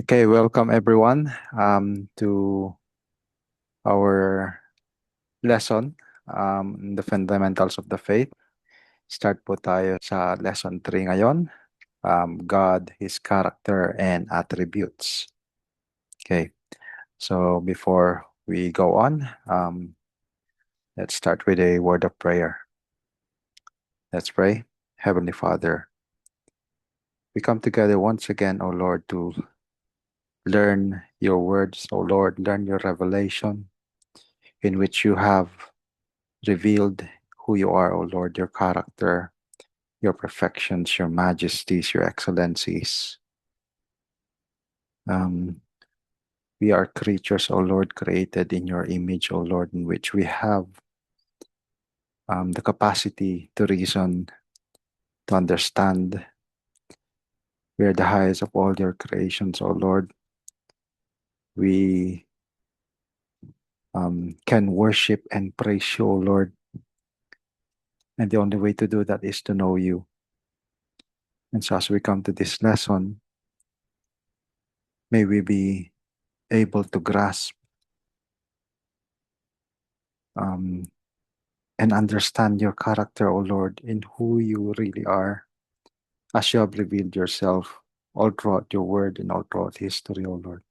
Okay, welcome everyone to our lesson the fundamentals of the faith. Start po tayo sa lesson 3 ngayon, God, His character and attributes. Okay, so before we go on, let's start with a word of prayer. Let's pray. Heavenly Father, we come together once again, O Lord, to learn your words, O Lord, learn your revelation in which you have revealed who you are, O Lord, your character, your perfections, your majesties, your excellencies. Um, we are creatures, O Lord, created in your image, O Lord, in which we have the capacity to reason, to understand. We are the highest of all your creations, O Lord. We can worship and praise you, O Lord. And the only way to do that is to know you. And so as we come to this lesson, may we be able to grasp um, and understand your character, O Lord, in who you really are, as you have revealed yourself all throughout your word and all throughout history, O Lord.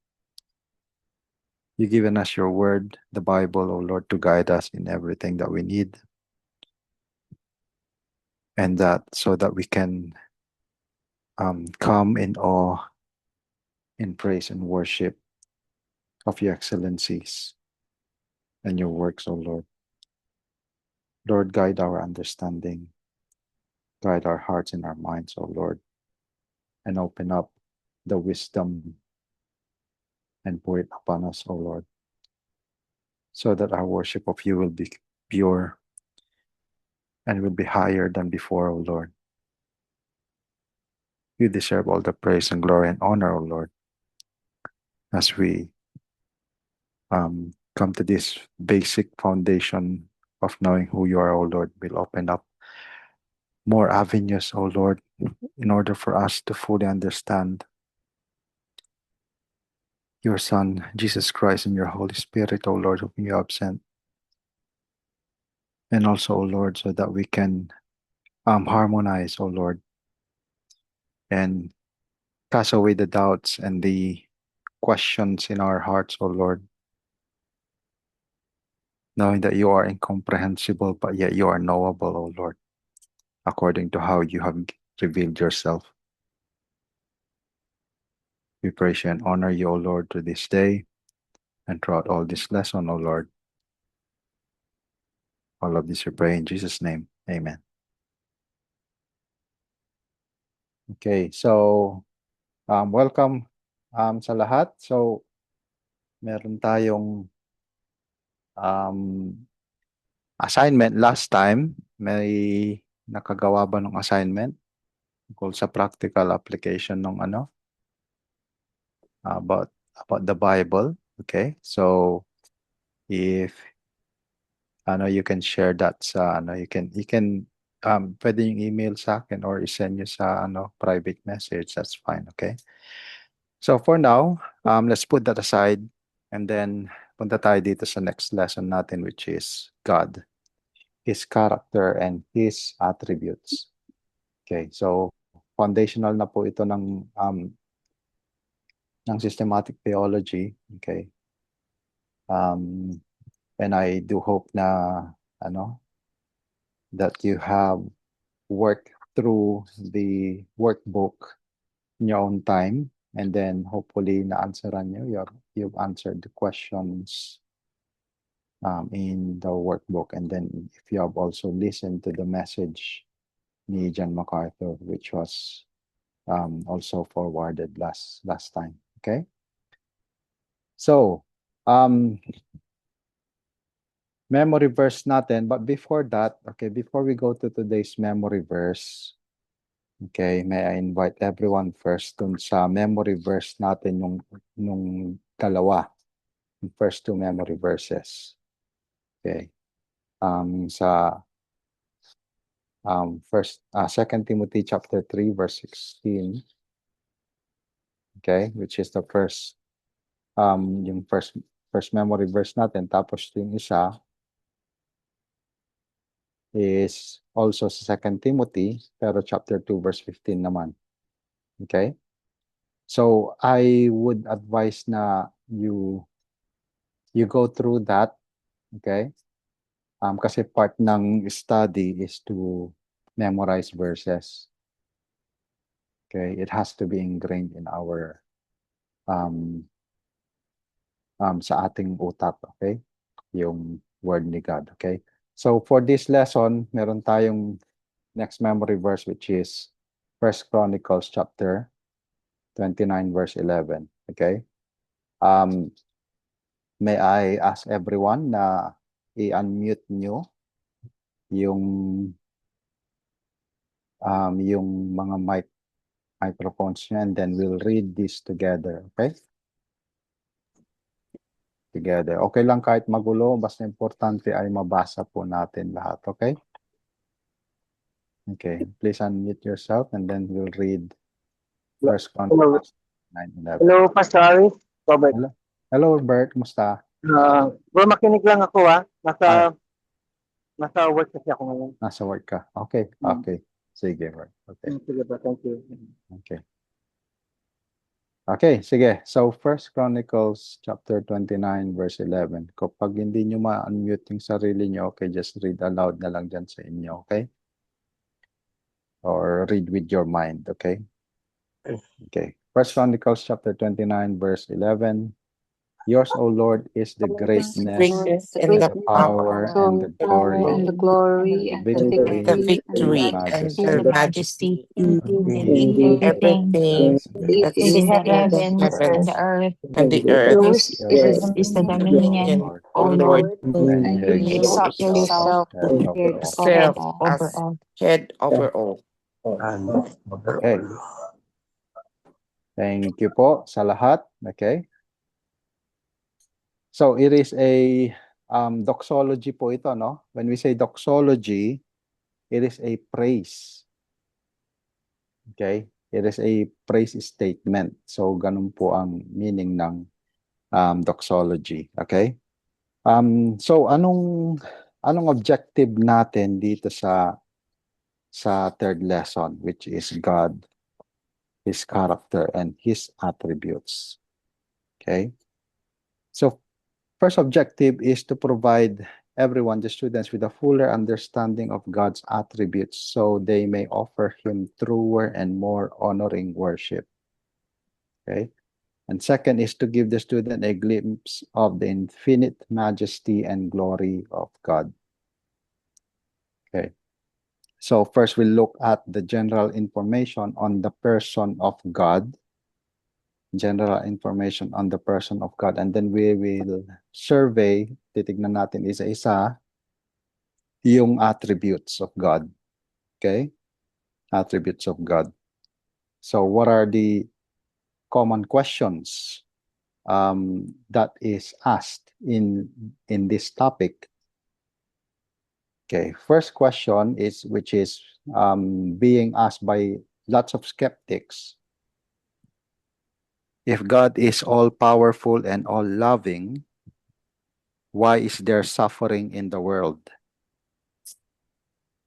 You've given us your word, the Bible, O Lord, to guide us in everything that we need, and that so that we can come in awe, in praise and worship of your excellencies and your works, O Lord. Lord, guide our understanding, guide our hearts and our minds, O Lord, and open up the wisdom and pour it upon us, O Lord, so that our worship of you will be pure and will be higher than before, O Lord. You deserve all the praise and glory and honor, O Lord, as we come to this basic foundation of knowing who you are, O Lord. Will open up more avenues, O Lord, in order for us to fully understand your Son, Jesus Christ, and your Holy Spirit, O Lord, whom you have sent. And also, O Lord, so that we can harmonize, O Lord, and cast away the doubts and the questions in our hearts, O Lord, knowing that you are incomprehensible, but yet you are knowable, O Lord, according to how you have revealed yourself. We praise you and honor you, O Lord, to this day and throughout all this lesson, O Lord. All of this we pray in Jesus' name. Amen. Okay, so welcome sa lahat. So, meron tayong um, assignment last time. May nakagawa ba ng assignment tungkol sa practical application ng about the Bible? Okay, so if you can share that sa you can pwede yung email sa akin or i-send nyo sa private message. That's fine. Okay, so for now, let's put that aside and then punta tayo dito sa next lesson natin, which is God, His character and His attributes. Okay, so foundational na po ito ng systematic theology. Okay, um, and I do hope na that you have worked through the workbook in your own time, and then hopefully na-answeran nyo, you've answered the questions in the workbook, and then if you have also listened to the message ni John MacArthur, which was also forwarded last time. Okay, so memory verse natin, but before that, okay, before we go to today's memory verse, okay, may I invite everyone first dun sa memory verse natin nung dalawa, yung first two memory verses. Okay, sa Second Timothy chapter 3 verse 16. Okay? Which is the first, yung first memory verse natin. Tapos yung isa is also sa 2 Timothy, pero chapter 2, verse 15 naman. Okay? So, I would advise na you go through that, okay? Kasi part ng study is to memorize verses. Okay? It has to be ingrained in our um, sa ating utak, okay? Yung word ni God, okay? So for this lesson, meron tayong next memory verse which is First Chronicles chapter 29 verse 11, okay? Um, may I ask everyone na i-unmute nyo yung yung mga microphones nyo, and then we'll read this together, okay? Together. Okay lang kahit magulo, basta importante ay mabasa po natin lahat, okay? Okay, please unmute yourself and then we'll read First Hello, Chronicles 9:11. hello Pastor Robert. Hello, hello Bert, kumusta? Bro, makinig lang ako Ah, Nasa work kasi ako ngayon. nasa work ka. Okay, okay. Sige, Bert. Okay, Sige ba, thank you. okay. Okay, sige. So, First Chronicles chapter 29 verse 11. Kapag hindi nyo ma-unmute yung sarili nyo, okay, just read aloud na lang dyan sa inyo, okay? Or read with your mind, okay? Okay. First Chronicles chapter 29 verse 11. Yours, O Lord, is the greatness, Greatness and the the power, power, and the glory, And the glory the and the victory, the victory and and the victory, and majesty. the majesty majesty, in Indeed, everything everything Yes, and the that's in the in the heavens and the heavens earth. and the earth. Yours the is, earth, is the and the dominion, Dominion, Lord, O O Lord, Lord, and you and you you exalt exalt exalt yourself yourself head over all. head yourself over as all. head over all. Okay. Thank you po sa lahat. Okay. So, it is a doxology po ito, no? When we say doxology, it is a praise. Okay? It is a praise statement. So, ganun po ang meaning ng doxology. Okay? So, anong objective natin dito sa third lesson, which is God, His character, and His attributes? Okay? So, first objective is to provide everyone, the students, with a fuller understanding of God's attributes so they may offer Him truer and more honoring worship. Okay? And second is to give the student a glimpse of the infinite majesty and glory of God. Okay. So first we'll look at the general information on the person of God. General information on the person of God. And then we will survey, titignan natin isa-isa, yung attributes of God. Okay? Attributes of God. So what are the common questions that is asked in this topic? Okay, first question is, which is being asked by lots of skeptics. If God is all-powerful and all-loving, why is there suffering in the world?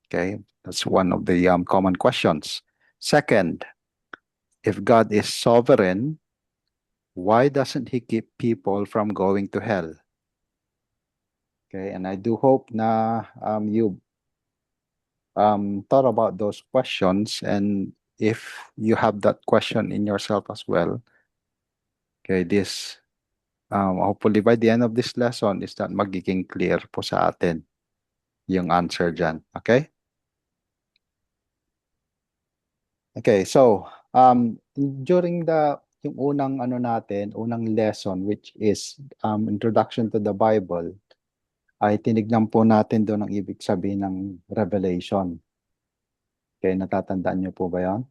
Okay, that's one of the common questions. Second, if God is sovereign, why doesn't He keep people from going to hell? Okay, and I do hope na you thought about those questions, and if you have that question in yourself as well, okay, this hopefully by the end of this lesson is that magiging clear po sa atin yung answer dyan. Okay? Okay, so during yung unang unang lesson, which is introduction to the Bible, ay tinignan po natin doon ang ibig sabihin ng revelation. Okay, natatandaan niyo po ba yan?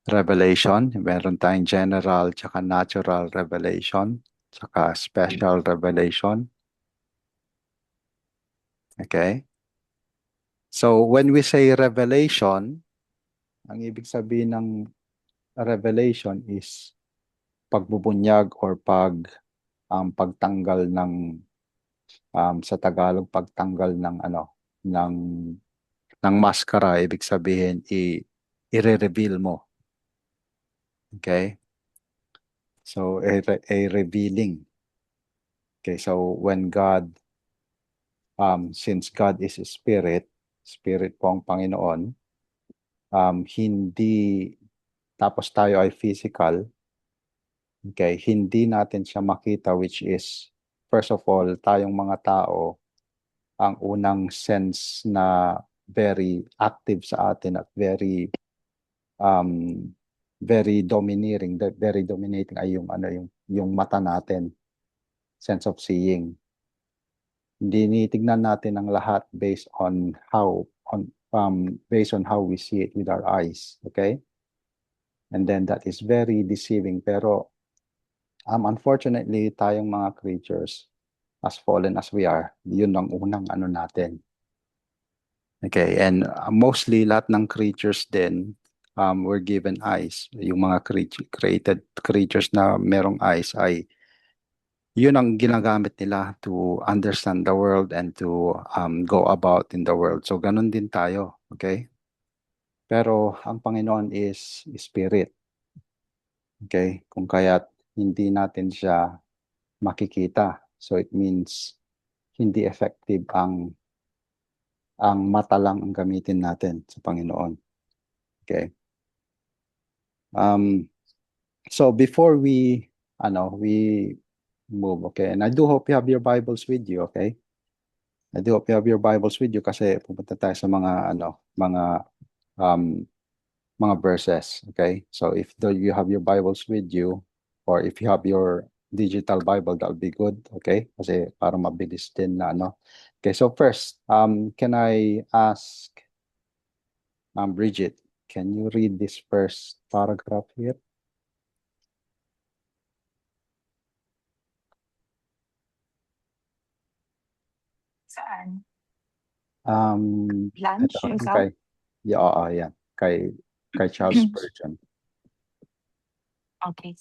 Revelation, meron tayong general tsaka natural revelation, tsaka special revelation. Okay? So when we say revelation, ang ibig sabihin ng revelation is pagbubunyag or pagtanggal ng sa Tagalog pagtanggal ng ng maskara, ibig sabihin i-reveal mo. Okay? So a revealing. Okay, so when God since God is a spirit po ang Panginoon, hindi tapos tayo ay physical, okay, hindi natin siya makita, which is first of all, tayong mga tao, ang unang sense na very active sa atin at very dominating ay yung mata natin, sense of seeing. Tinitignan natin ang lahat based on how we see it with our eyes, okay? And then that is very deceiving, pero unfortunately tayong mga creatures, as fallen as we are, yun ang unang natin. Okay, and mostly lahat ng creatures din were given eyes. Yung mga created creatures na merong eyes ay yun ang ginagamit nila to understand the world and to go about in the world. So ganun din tayo, okay? Pero ang Panginoon is spirit. Okay? Kung kaya't hindi natin siya makikita. So it means hindi effective ang mata lang ang gamitin natin sa Panginoon. Okay? So before we move, okay? And I do hope you have your Bibles with you, okay? I do hope you have your Bibles with you kasi pupunta tayo sa mga mga verses, okay? So if you have your Bibles with you, or if you have your digital Bible, that would be good, okay? Kasi para mabilis din na Okay, so first, can I ask Bridget, can you read this first paragraph here? Saan? Ito, Lunch yourself? yan. Kay Charles Spurgeon. Okay.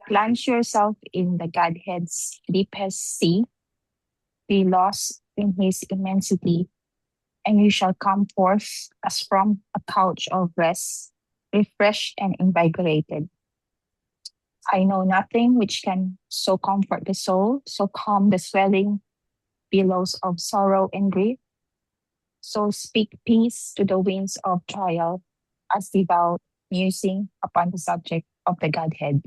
Plunge yourself in the Godhead's deepest sea. Be lost in his immensity, and you shall come forth as from a couch of rest, refreshed and invigorated. I know nothing which can so comfort the soul, so calm the swelling billows of sorrow and grief. So speak peace to the winds of trial as devout musing upon the subject of the Godhead.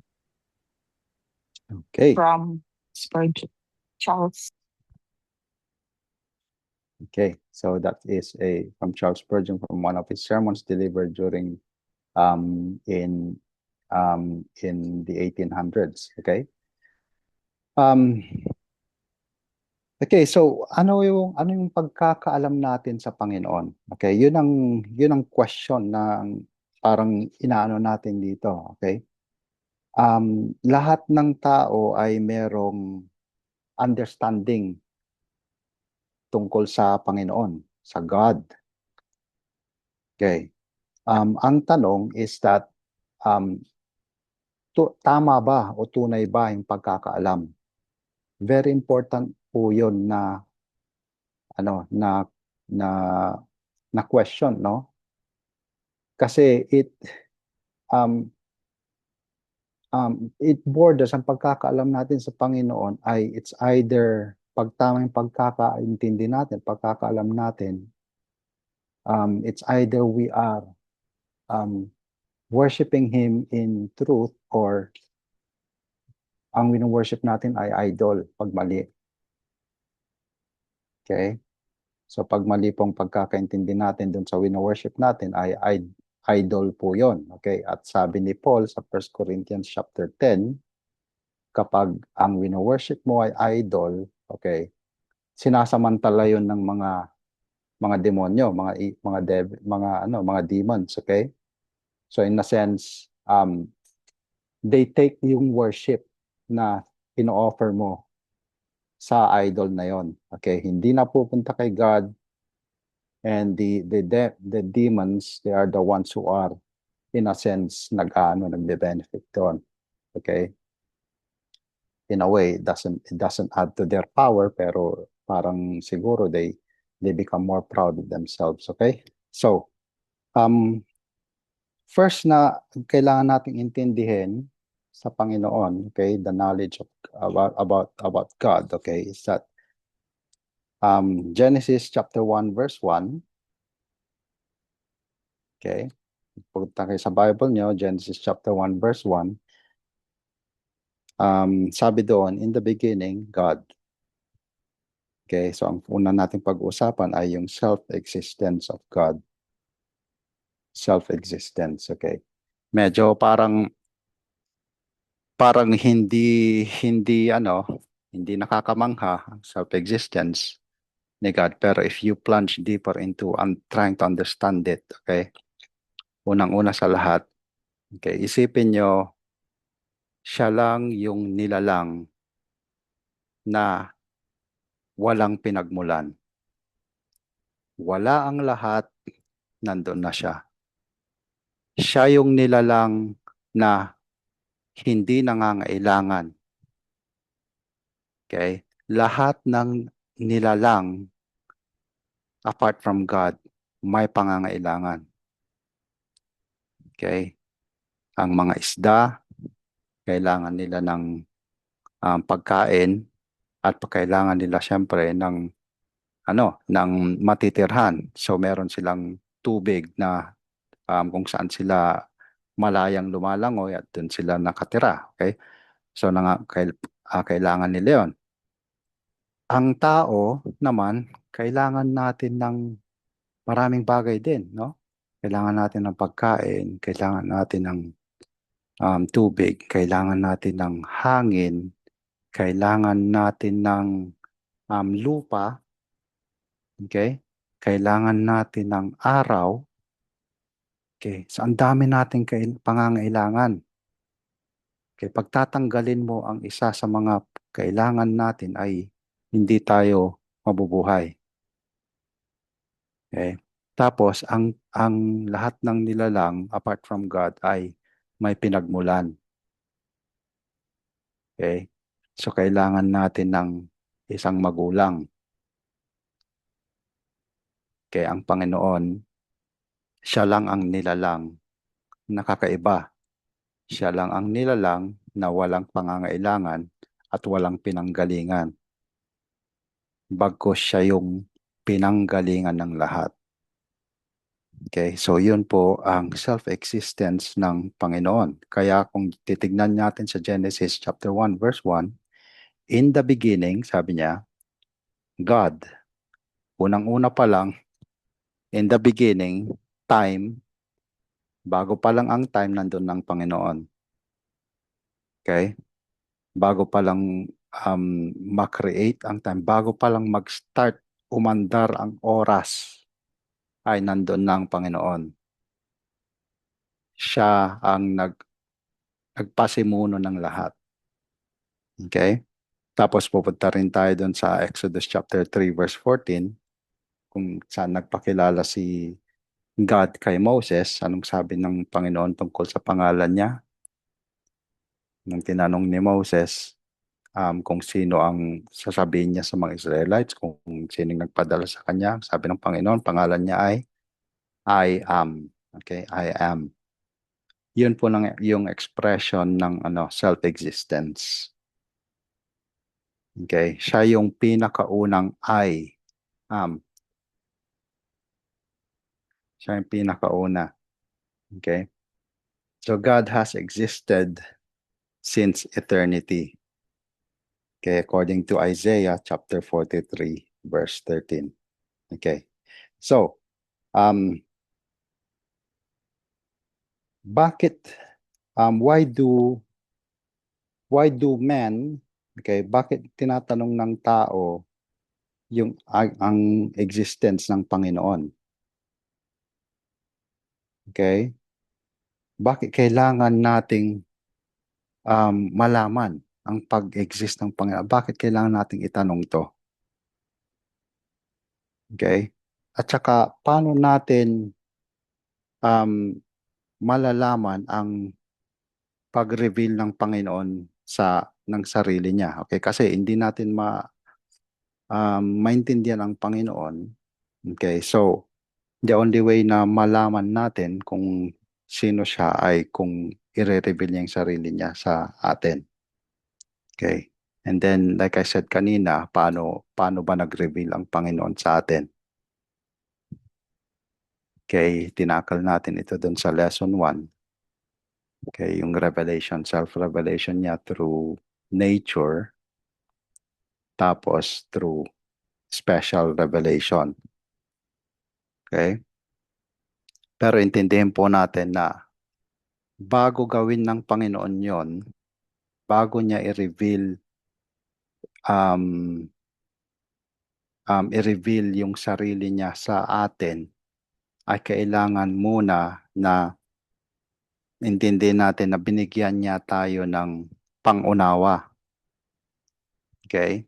Okay. From Spurgeon, Charles. Okay, so that is from Charles Spurgeon, from one of his sermons delivered during in the 1800s. Okay. Okay, so ano yung pagkakaalam natin sa Panginoon? Okay, yun ang question na parang inaano natin dito, okay? Lahat ng tao ay merong understanding tungkol sa Panginoon, sa God. Okay. Ang tanong is that tama ba o tunay ba yung pagkakaalam? Very important po 'yon na na question, no? Kasi it borders ang pagkakaalam natin sa Panginoon ay it's either tamang pagkakaintindi natin, pagkakaalam natin, it's either we are worshiping Him in truth, or ang wino-worship natin ay idol pag mali. Okay? So pag mali pong pagkakaintindi natin dun sa wino-worship natin ay idol po yon. Okay? At sabi ni Paul sa 1 Corinthians chapter 10, kapag ang wino-worship mo ay idol, okay, sinasamantala yon ng mga demonyo, mga demons, okay? So in a sense, they take yung worship na ino-offer mo sa idol na yon. Okay, hindi na pupunta kay God, and the demons, they are the ones who are in a sense, nagbe-benefit doon. Okay? In a way, it doesn't add to their power, pero parang siguro they become more proud of themselves. Okay? So, first na kailangan nating intindihin sa Panginoon, okay, the knowledge of about God, okay, is that Genesis chapter 1 verse 1. Okay? Punta kayo sa Bible nyo, Genesis chapter 1 verse 1. Sabi doon, in the beginning, God. Okay, so ang una nating pag-uusapan ay yung self-existence of God. Self-existence, okay. Medyo parang hindi nakakamangha ang self-existence ni God. Pero if you plunge deeper into trying to understand it, okay, unang-una sa lahat, okay, isipin nyo, siya lang yung nilalang na walang pinagmulan. Wala ang lahat, nandun na siya. Siya yung nilalang na hindi nangangailangan. Okay? Lahat ng nilalang apart from God, may pangangailangan. Okay? Ang mga isda, kailangan nila ng pagkain at kailangan nila siyempre ng matitirhan. So meron silang tubig na kung saan sila malayang lumalangoy at doon sila nakatira. Okay? So kailangan nila yon. Ang tao naman, kailangan natin ng maraming bagay din, no? Kailangan natin ng pagkain, kailangan natin ng tubig, kailangan natin ng hangin, kailangan natin ng lupa, okay? Kailangan natin ng araw, okay? So ang dami nating pangangailangan. Okay, pagtatanggalin mo ang isa sa mga kailangan natin ay hindi tayo mabubuhay. Okay? Tapos ang lahat ng nilalang apart from God ay may pinagmulan. Okay? So kailangan natin ng isang magulang. Okay, ang Panginoon, siya lang ang nilalang na kakaiba. Siya lang ang nilalang na walang pangangailangan at walang pinanggalingan. Bagkus siya yung pinanggalingan ng lahat. Okay, so yun po ang self-existence ng Panginoon. Kaya kung titignan natin sa Genesis chapter 1 verse 1, in the beginning, sabi niya, God. Unang-una pa lang, in the beginning, time, bago pa lang ang time, nandun ng Panginoon. Okay? Bago pa lang ma-create ang time, bago pa lang mag-start umandar ang oras, ay nandun ng Panginoon. Siya ang nagpasimuno ng lahat. Okay? Tapos pupunta rin tayo doon sa Exodus chapter 3 verse 14 kung saan nagpakilala si God kay Moses. Anong sabi ng Panginoon tungkol sa pangalan niya? Nung tinanong ni Moses kung sino ang sasabihin niya sa mga Israelites, kung sino nagpadala sa kanya, sabi ng Panginoon, pangalan niya ay I am. Okay, I am. Yun po yung expression ng self-existence. Okay, siya yung pinakaunang I am. Siya yung pinakauna. Okay? So God has existed since eternity. Okay, according to Isaiah chapter 43 verse 13. Okay. So, why do men, okay, bakit tinatanong ng tao yung ang existence ng Panginoon? Okay? Bakit kailangan nating malaman ang pag-exist ng Panginoon? Bakit kailangan nating itanong to? Okay? At saka, paano natin malalaman ang pag-reveal ng Panginoon ng sarili niya. Okay, kasi hindi natin maintindihan ang Panginoon. Okay, so the only way na malaman natin kung sino siya ay kung i-reveal niya yung sarili niya sa atin. Okay. And then, like I said kanina, paano ba nag-reveal ang Panginoon sa atin? Okay, tinakal natin ito dun sa lesson 1. Okay, yung revelation, self-revelation niya through nature, tapos through special revelation. Okay? Pero intindihin po natin na bago gawin ng Panginoon yon, bago niya um, i-reveal yung sarili niya sa atin, ay kailangan muna na intindihin natin na binigyan niya tayo ng pangunawa. Okay?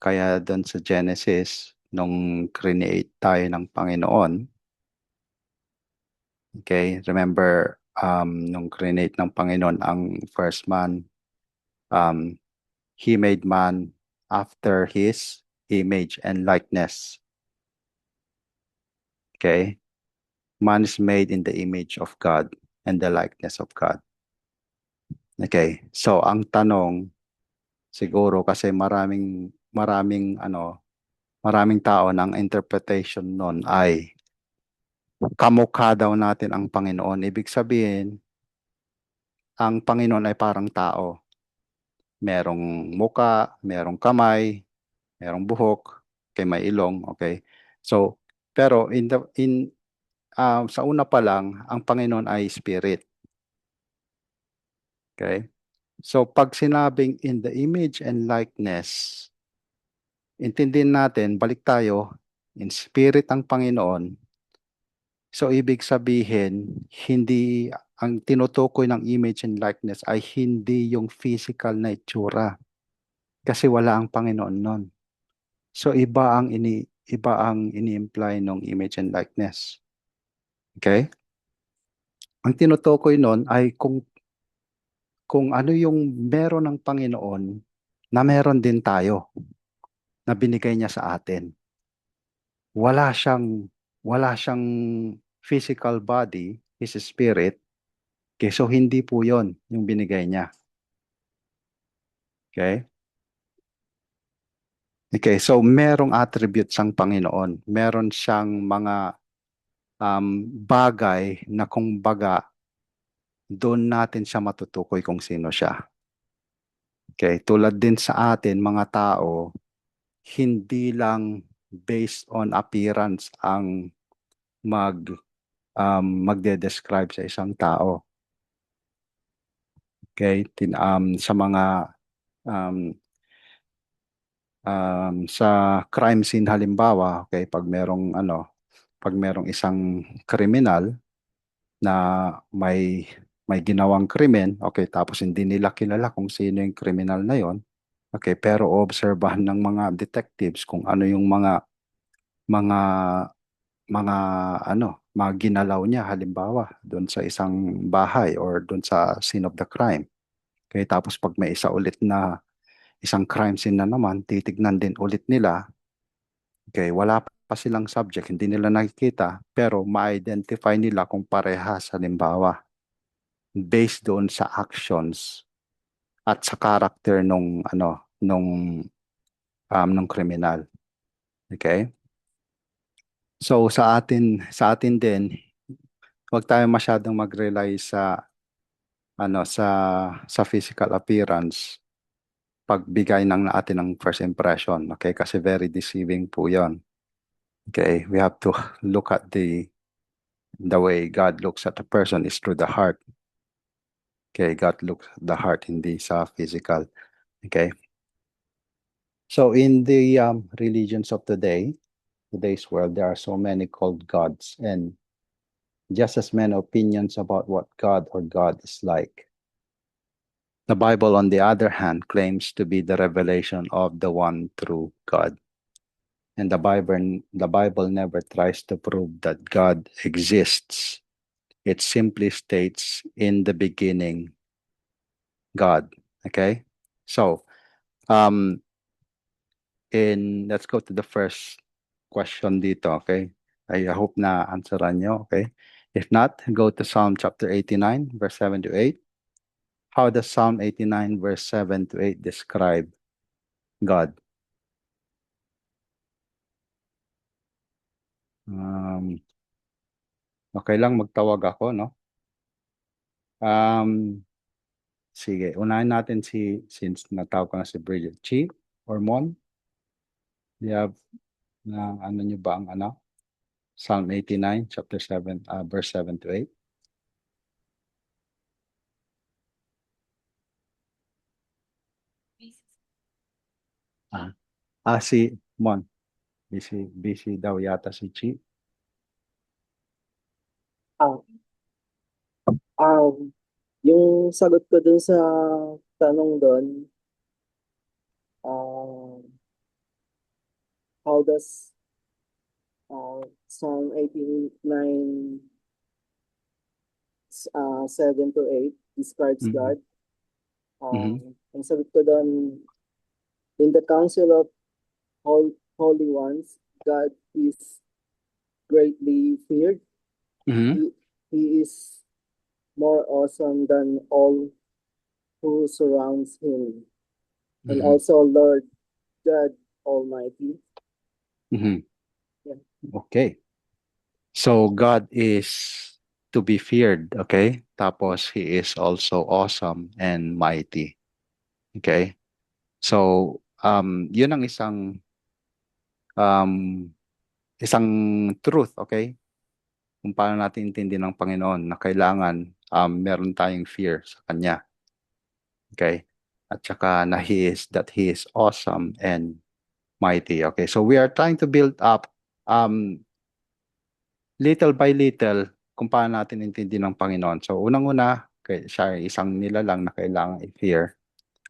Kaya doon sa Genesis, nung create tayo ng Panginoon, okay, remember, nung create ng Panginoon ang first man, He made man after His image and likeness. Okay? Man is made in the image of God and the likeness of God. Okay, so ang tanong, siguro kasi maraming tao ng interpretation nun ay kamukha daw natin ang Panginoon. Ibig sabihin, ang Panginoon ay parang tao. Merong muka, merong kamay, merong buhok, may ilong, okay? So, pero sa una pa lang, ang Panginoon ay spirit. Okay? So, pag sinabing in the image and likeness, intindihin natin, balik tayo, in spirit ang Panginoon. So, ibig sabihin, hindi, ang tinutukoy ng image and likeness ay hindi yung physical na itsura. Kasi wala ang Panginoon nun. So, iba ang ini-imply ng image and likeness. Okay? Ang tinutukoy nun ay kung ano yung meron ng Panginoon na meron din tayo na binigay niya sa atin. Wala siyang physical body, his spirit. Okay, so hindi po 'yon yung binigay niya. Okay? Okay, so merong attributes ang Panginoon. Meron siyang mga bagay na kung baga doon natin siya matutukoy kung sino siya. Okay, tulad din sa atin mga tao, hindi lang based on appearance ang magde-describe sa isang tao. Okay, sa mga sa crime scene halimbawa, okay, pag merong isang kriminal na may ginawang krimen, okay, tapos hindi nila kilala kung sino yung kriminal na yon. Okay, pero obserbahan ng mga detectives kung ano yung mga mga ginalaw niya halimbawa doon sa isang bahay or doon sa scene of the crime. Okay, tapos pag may isa ulit na isang crime scene na naman, titignan din ulit nila. Okay, wala pa silang subject, hindi nila nakikita, pero ma-identify nila kung parehas halimbawa based doon sa actions at sa character nung kriminal. Okay? So sa atin din, huwag tayo masyadong mag-rely sa physical appearance pagbigay ng atin ng first impression. Okay? Kasi very deceiving po 'yon. Okay? We have to look at the way God looks at a person is through the heart. Okay? God looks at the heart, hindi sa physical. Okay? So in the religions of today's world, there are so many called gods and just as many opinions about what God or God is like. The Bible, on the other hand, claims to be the revelation of the one true God. And the Bible never tries to prove that God exists. it simply states in the beginning, God. Okay? So, let's go to the first question dito, okay? I hope na answeran nyo, okay? If not, go to Psalm chapter 89, verse 7 to 8. How does Psalm 89, verse 7 to 8 describe God? Okay lang magtawag ako, no? Sige, unahin natin since natawag ko na si Bridget. Chi or Mon? Do you have ano nyo ba ang Psalm 89, chapter 7, verse 7 to 8? Si Mon. Busy daw yata si Chi. Ah, yung sagot ko dun sa tanong doon, how does Psalm 89, 7 to 8 describes Mhm. God? Mhm. Ang sagot ko doon, in the council of holy ones, God is greatly feared. Mhm. He is more awesome than all who surrounds him. And Mhm. also Lord God Almighty. Mhm. Yeah. Okay. So God is to be feared, okay? Tapos He is also awesome and mighty. Okay? So, yun ang um, isang truth, okay? Kung paano natin intindi ng Panginoon na kailangan meron tayong fear sa Kanya. Okay? At saka that He is awesome and mighty. Okay? So we are trying to build up little by little kung paano natin intindi ng Panginoon. So unang-una, siya ay isang nilalang na kailangan i-fear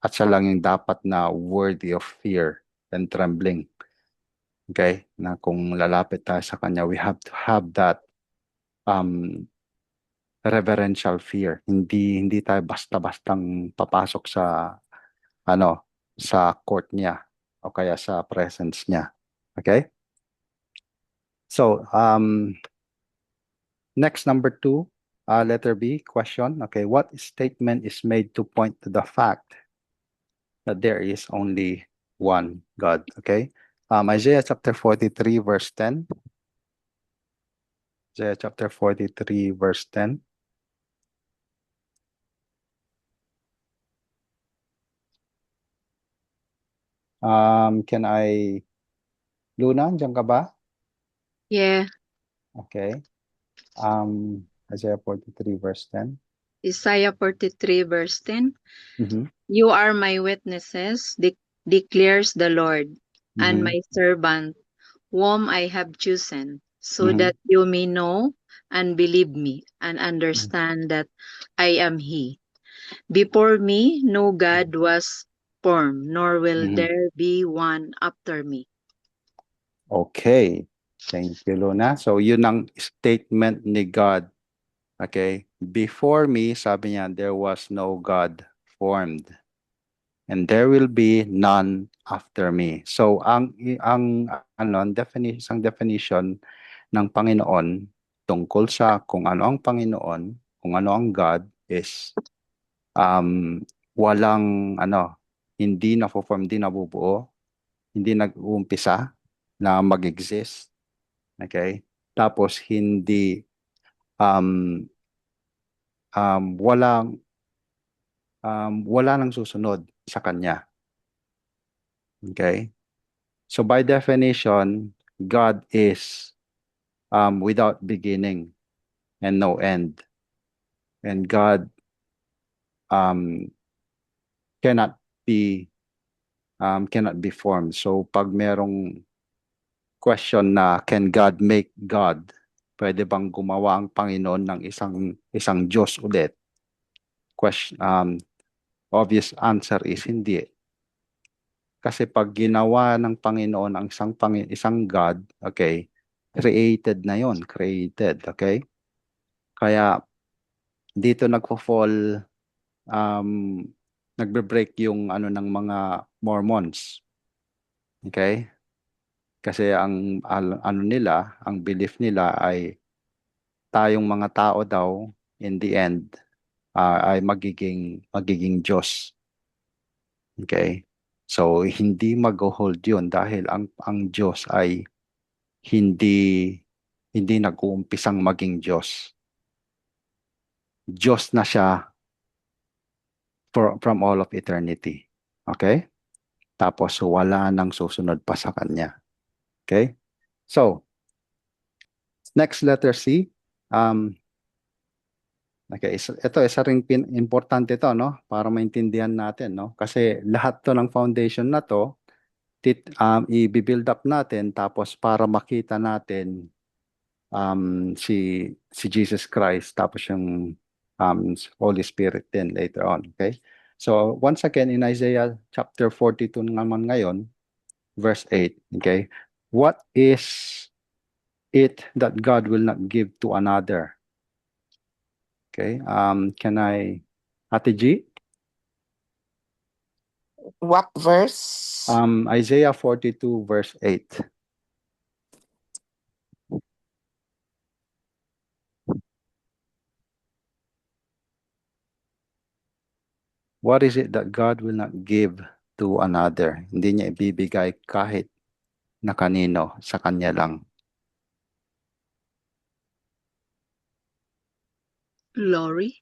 at siya lang yung dapat na worthy of fear and trembling. Okay? Na kung lalapit tayo sa Kanya, we have to have that um, reverential fear. Hindi tayo basta-bastang papasok ano sa court niya o kaya sa presence niya. Okay? So, next, number 2, letter B, question. Okay, what statement is made to point to the fact that there is only one God? Okay, Isaiah chapter 43, verse 10. Isaiah chapter 43, verse 10. Can I, Luna, diyan ka ba? Yeah, Okay. Isaiah 43, verse 10. Isaiah 43 verse 10. Mhm. You are my witnesses, declares the Lord, and Mhm. my servant, whom I have chosen, so Mhm. that you may know and believe me and understand that I am He. Before me, no God was formed, nor will Mhm. there be one after me. Okay. Thank you, Luna. So, yun ang statement ni God. Okay. Before me, sabi niya, there was no God formed. And there will be none after me. So, ang definition ng Panginoon tungkol sa kung ano ang Panginoon, kung ano ang God is walang hindi na-form, hindi nabubuo, hindi nag-uumpisa na mag-exist. Okay? Tapos hindi um, wala nang susunod sa kanya. Okay? So by definition, God is without beginning and no end. And God um, cannot be formed. So pag merong question na can God make God? Pwede bang gumawa ang Panginoon ng isang Diyos ulit? Obvious answer is hindi. Kasi pag ginawa ng Panginoon ang isang God, okay, created na yon, created, okay? Kaya dito nagfo-fall, um, nagbe-break yung ano ng mga Mormons. Okay? Kasi ano nila, ang belief nila ay tayong mga tao daw in the end ay magiging Diyos. Okay? So hindi mag-hold 'yun dahil ang Diyos ay hindi hindi nag-uumpisang maging Diyos. Diyos na siya from all of eternity. Okay? Tapos wala nang susunod pa sa kanya. Okay? So, next letter C. Okay, ito isa ring importante ito, no, para maintindihan natin, no, kasi lahat to ng foundation na to i-build up natin tapos para makita natin si Jesus Christ tapos yung Holy Spirit din later on. Okay, so once again in Isaiah chapter 42 naman ngayon, verse 8. Okay, what is it that God will not give to another? Okay, Ate G? What verse? Isaiah 42 verse 8. What is it that God will not give to another? Hindi niya ibibigay kahit na kanino, sa kanya lang. Glory.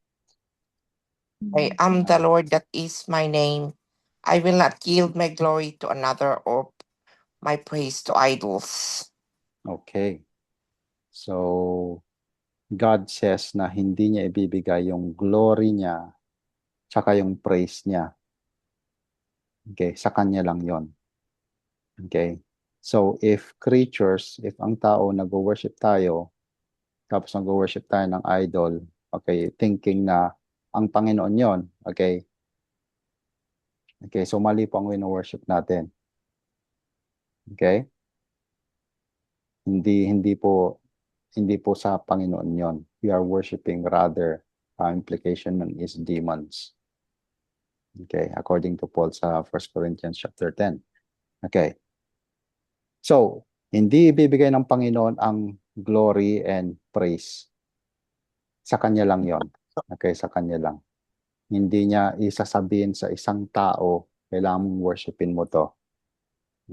I am the Lord, that is my name. I will not yield my glory to another or my praise to idols. Okay. So, God says na hindi niya ibibigay yung glory niya tsaka yung praise niya. Okay, sa kanya lang yon. Okay. So, if ang tao nag-worship tayo, tapos nag-worship tayo ng idol, okay, thinking na ang Panginoon yon, okay. Okay, so mali po ang wino-worship natin. Okay? Hindi po sa Panginoon yon. We are worshiping rather implication nun is demons. Okay, according to Paul sa 1 Corinthians chapter 10. Okay. So, hindi ibibigay ng Panginoon ang glory and praise. Sa kanya lang yon. Okay, sa kanya lang. Hindi niya isasabihin sa isang tao, kailangan mong worshipin mo to.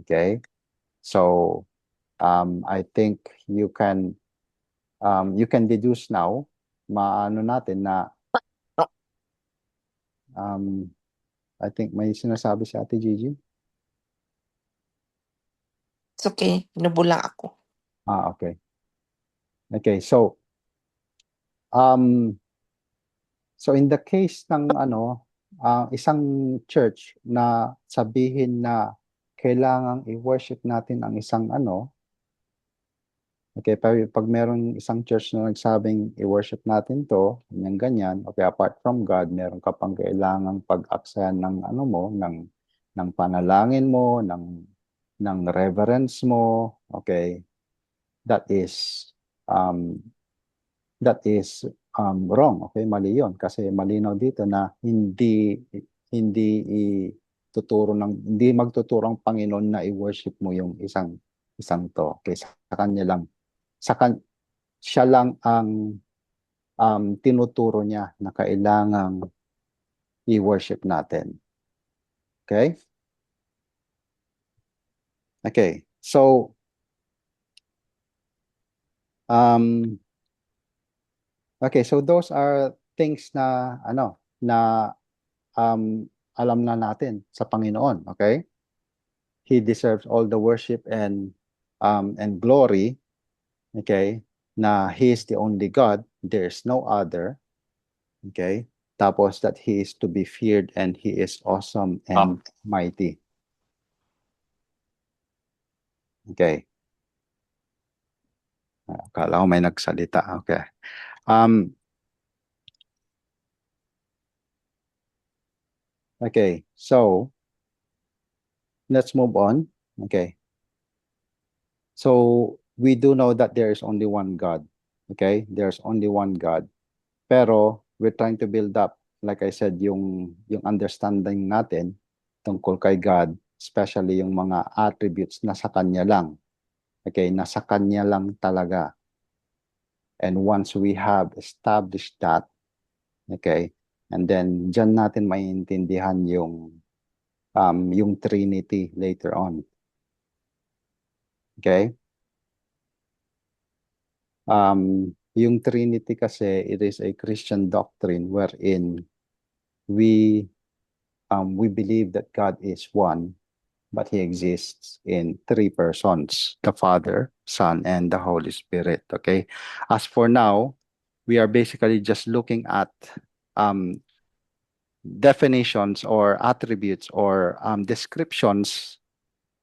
Okay? So, I think you can deduce now, maano natin na I think may sinasabi si Ate Gigi. It's okay, nabulang ako. Okay. Okay, so in the case ng isang church na sabihin na kailangang i-worship natin ang isang okay, pag merong isang church na nagsabing i-worship natin to, ganyan, okay, apart from God, meron ka pang kailangang pag-aksayan ng ng panalangin mo, ng reverence mo, okay, that is wrong, okay, mali yon kasi malinaw dito na hindi hindi magtuturo ang Panginoon na i-worship mo yung isang to, okay, sa kanya lang. Siya lang ang tinuturo niya na kailangang i-worship natin. Okay? Okay. So, okay, so those are things na alam na natin sa Panginoon, okay? He deserves all the worship and glory. Okay? Na He is the only God, there's no other. Okay? Tapos that He is to be feared and He is awesome and mighty. Okay. Akala ko may nagsalita. Okay. Okay, so let's move on. Okay. So we do know that there is only one God. Okay? There's only one God. Pero we're trying to build up, like I said, yung understanding natin tungkol kay God, especially yung mga attributes na sa Kanya lang. Okay, nasa Kanya lang talaga. And once we have established that, okay, and then dyan natin maintindihan yung Trinity later on. Okay? Yung Trinity kasi, it is a Christian doctrine wherein we believe that God is one, but He exists in three persons: the Father, Son, and the Holy Spirit. Okay. As for now, we are basically just looking at definitions or attributes or descriptions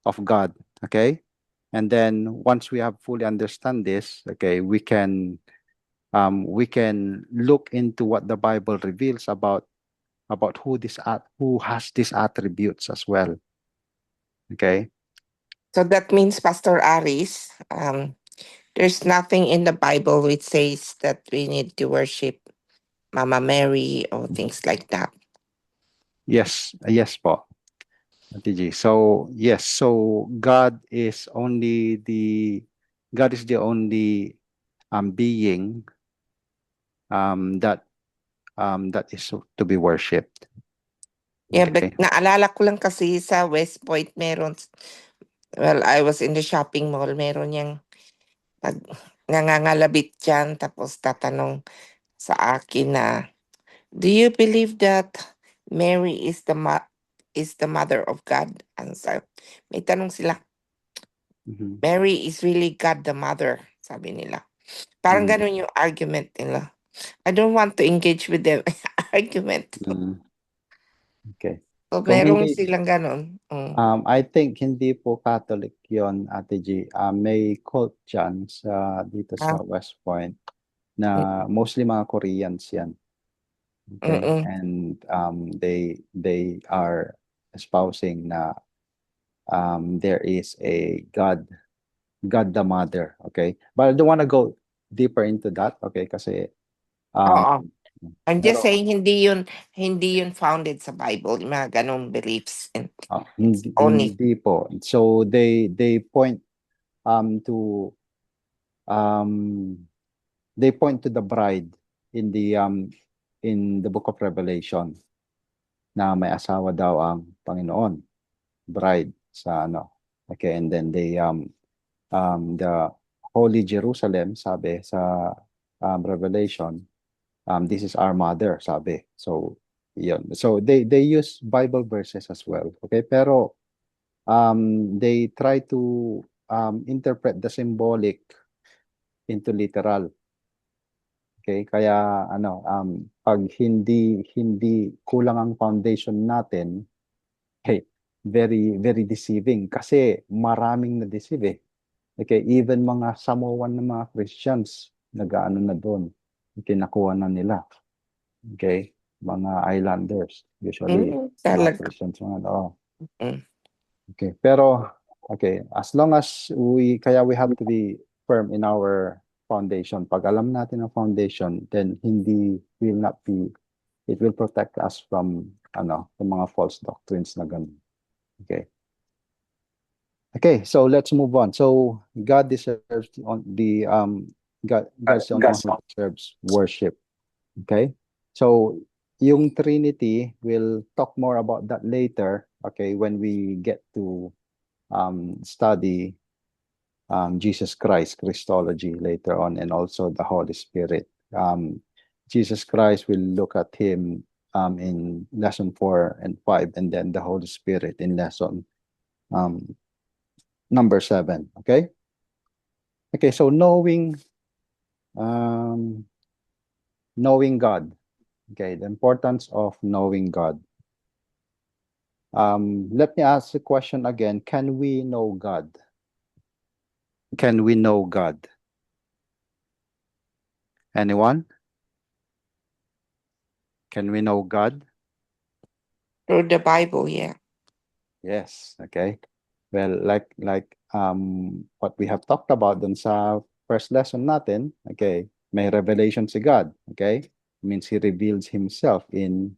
of God. Okay. And then once we have fully understand this, okay, we can look into what the Bible reveals about who has these attributes as well. Okay. So that means, Pastor Aris, there's nothing in the Bible which says that we need to worship Mama Mary or things like that. Yes, yes po. Ate G. So yes, so God is the only being that is to be worshipped. Yeah, Okay. but naalala ko lang kasi sa West Point meron, well, I was in the shopping mall, meron yang nangangalabit dyan, tapos tatanong sa akin na, do you believe that Mary is the mother of God? Ano may tanong sila, Mhm. Mary is really God the mother, sabi nila. Parang Mm. ganun yung argument nila. I don't want to engage with them argument. Mm. Okay. So, Kung merong hindi, silang ganun. I think hindi po Catholic yon, Ate G. May cult dyan dito sa West Point na mostly mga Koreans yan. Okay. Mm-mm. And they are espousing na there is a God the Mother. Okay. But I don't want to go deeper into that. Okay. Kasi Oo. I'm just pero, saying hindi yun founded sa Bible, yung mga ganong beliefs. And it's only hindi po. So they point to they point to the bride in the book of Revelation na may asawa daw ang Panginoon, bride sa ano. Okay, and then the Holy Jerusalem, sabi sa Revelation, this is our mother, sabi. So yun. So they use Bible verses as well. Okay, pero they try to interpret the symbolic into literal. Okay, kaya pag hindi kulang ang foundation natin, hey, very very deceiving kasi maraming na-deceive eh. Okay, even mga Samoan na mga Christians nag-aano na doon. Kinakuha na nila. Okay, mga islanders usually mga talaga. Christians mga Mm. Okay, pero okay, as long as we have to be firm in our foundation. Pag alam natin ang foundation, then it will protect us from mga false doctrines na ganun. Okay. Okay, so let's move on. So God deserves God's the only one who deserves worship. Okay? So yung Trinity, we'll talk more about that later, okay, when we get to study Jesus Christ, Christology later on, and also the Holy Spirit. Jesus Christ, we'll look at him in lesson 4 and 5, and then the Holy Spirit in lesson number 7. Okay? Okay, so knowing God. Okay, the importance of knowing God. Let me ask the question again. Can we know God? Can we know God? Anyone? Can we know God? Through the Bible, yeah. Yes, okay. Well, like what we have talked about dun sa first lesson natin, okay, may revelation si God, okay? means he reveals himself in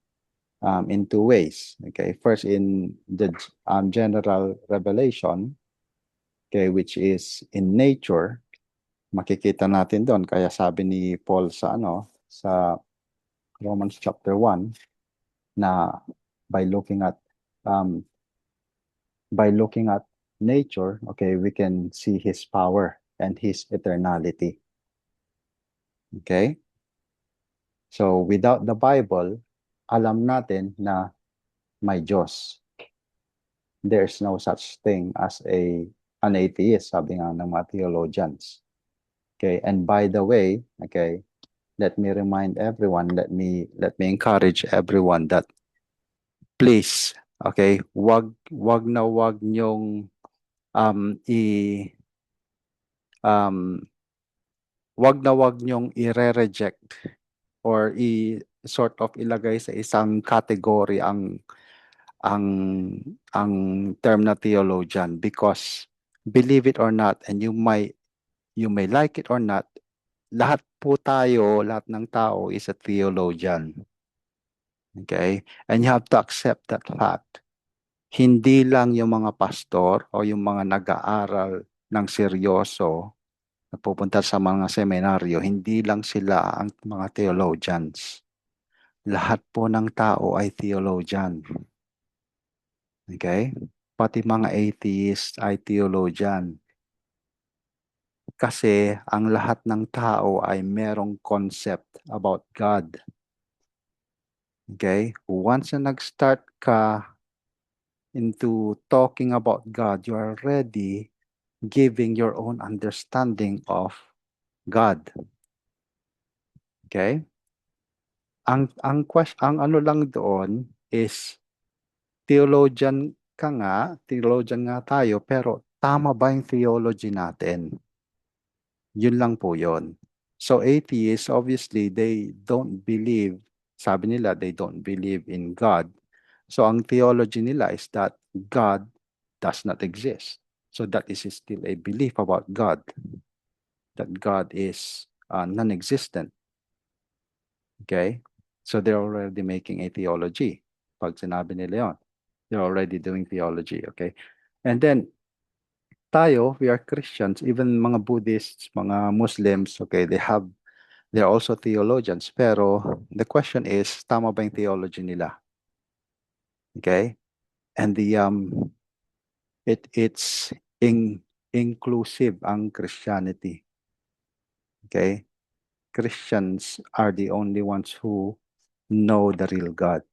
two ways. Okay, first in the general revelation, okay, which is in nature. Makikita natin doon, kaya sabi ni Paul sa sa Romans chapter 1 na by looking at um, nature, okay, we can see his power and his eternality. Okay? So without the Bible, alam natin na may Diyos. There's no such thing as an atheist, sabi nga ng mga theologians. Okay, and by the way, okay, let me remind everyone, let me encourage everyone that please, okay, wag nyong um i um wag nyong i-reject or sort of ilagay sa isang category ang ang term na theologian, because believe it or not, and you may like it or not, lahat po tayo, lahat ng tao is a theologian. Okay? And you have to accept that fact. Hindi lang yung mga pastor o yung mga nag-aaral ng seryoso na pupunta sa mga seminaryo, hindi lang sila ang mga theologians. Lahat po ng tao ay theologian. Okay? Pati mga atheist ay theologian. Kasi ang lahat ng tao ay merong concept about God. Okay? Once na nag-start ka into talking about God, you are already giving your own understanding of God. Okay? Ang ano lang doon is theologian theologian nga tayo, pero tama ba yung theology natin? Yun lang po yun. So atheists, obviously, they don't believe, sabi nila, they don't believe in God. So ang theology nila is that God does not exist. So that is still a belief about God, that God is non-existent. Okay? So they're already making a theology. Pag sinabi nila yun, they're already doing theology. Okay? And then, tayo, we are Christians, even mga Buddhists, mga Muslims, okay, they're also theologians. Pero the question is, tama ba yung theology nila? Okay? And it's inclusive ang Christianity. Okay? Christians are the only ones who know the real God.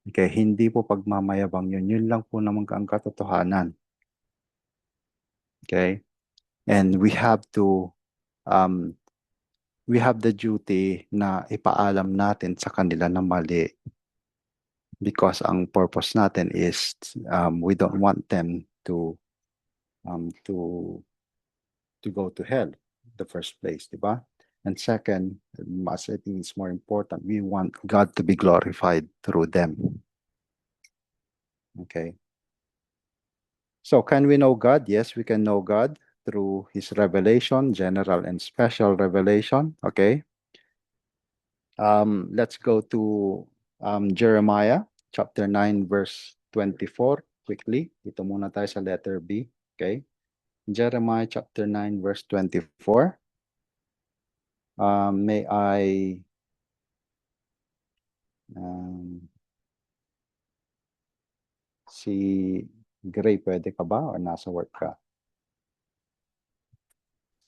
Okay, hindi po pagmamayabang yun. Yun lang po naman ang katotohanan. Okay? And we have the duty na ipaalam natin sa kanila na mali. Because ang purpose natin is we don't want them to go to hell in the first place, di ba? And second, mas I think it's more important, we want God to be glorified through them. Okay. So can we know God? Yes, we can know God through his revelation, general and special revelation. Okay. Let's go to Jeremiah chapter 9 verse 24 quickly. Ito muna tayo sa letter B. Okay. Jeremiah chapter 9 verse 24. May I si Gray, pwede ka ba or nasa work ka?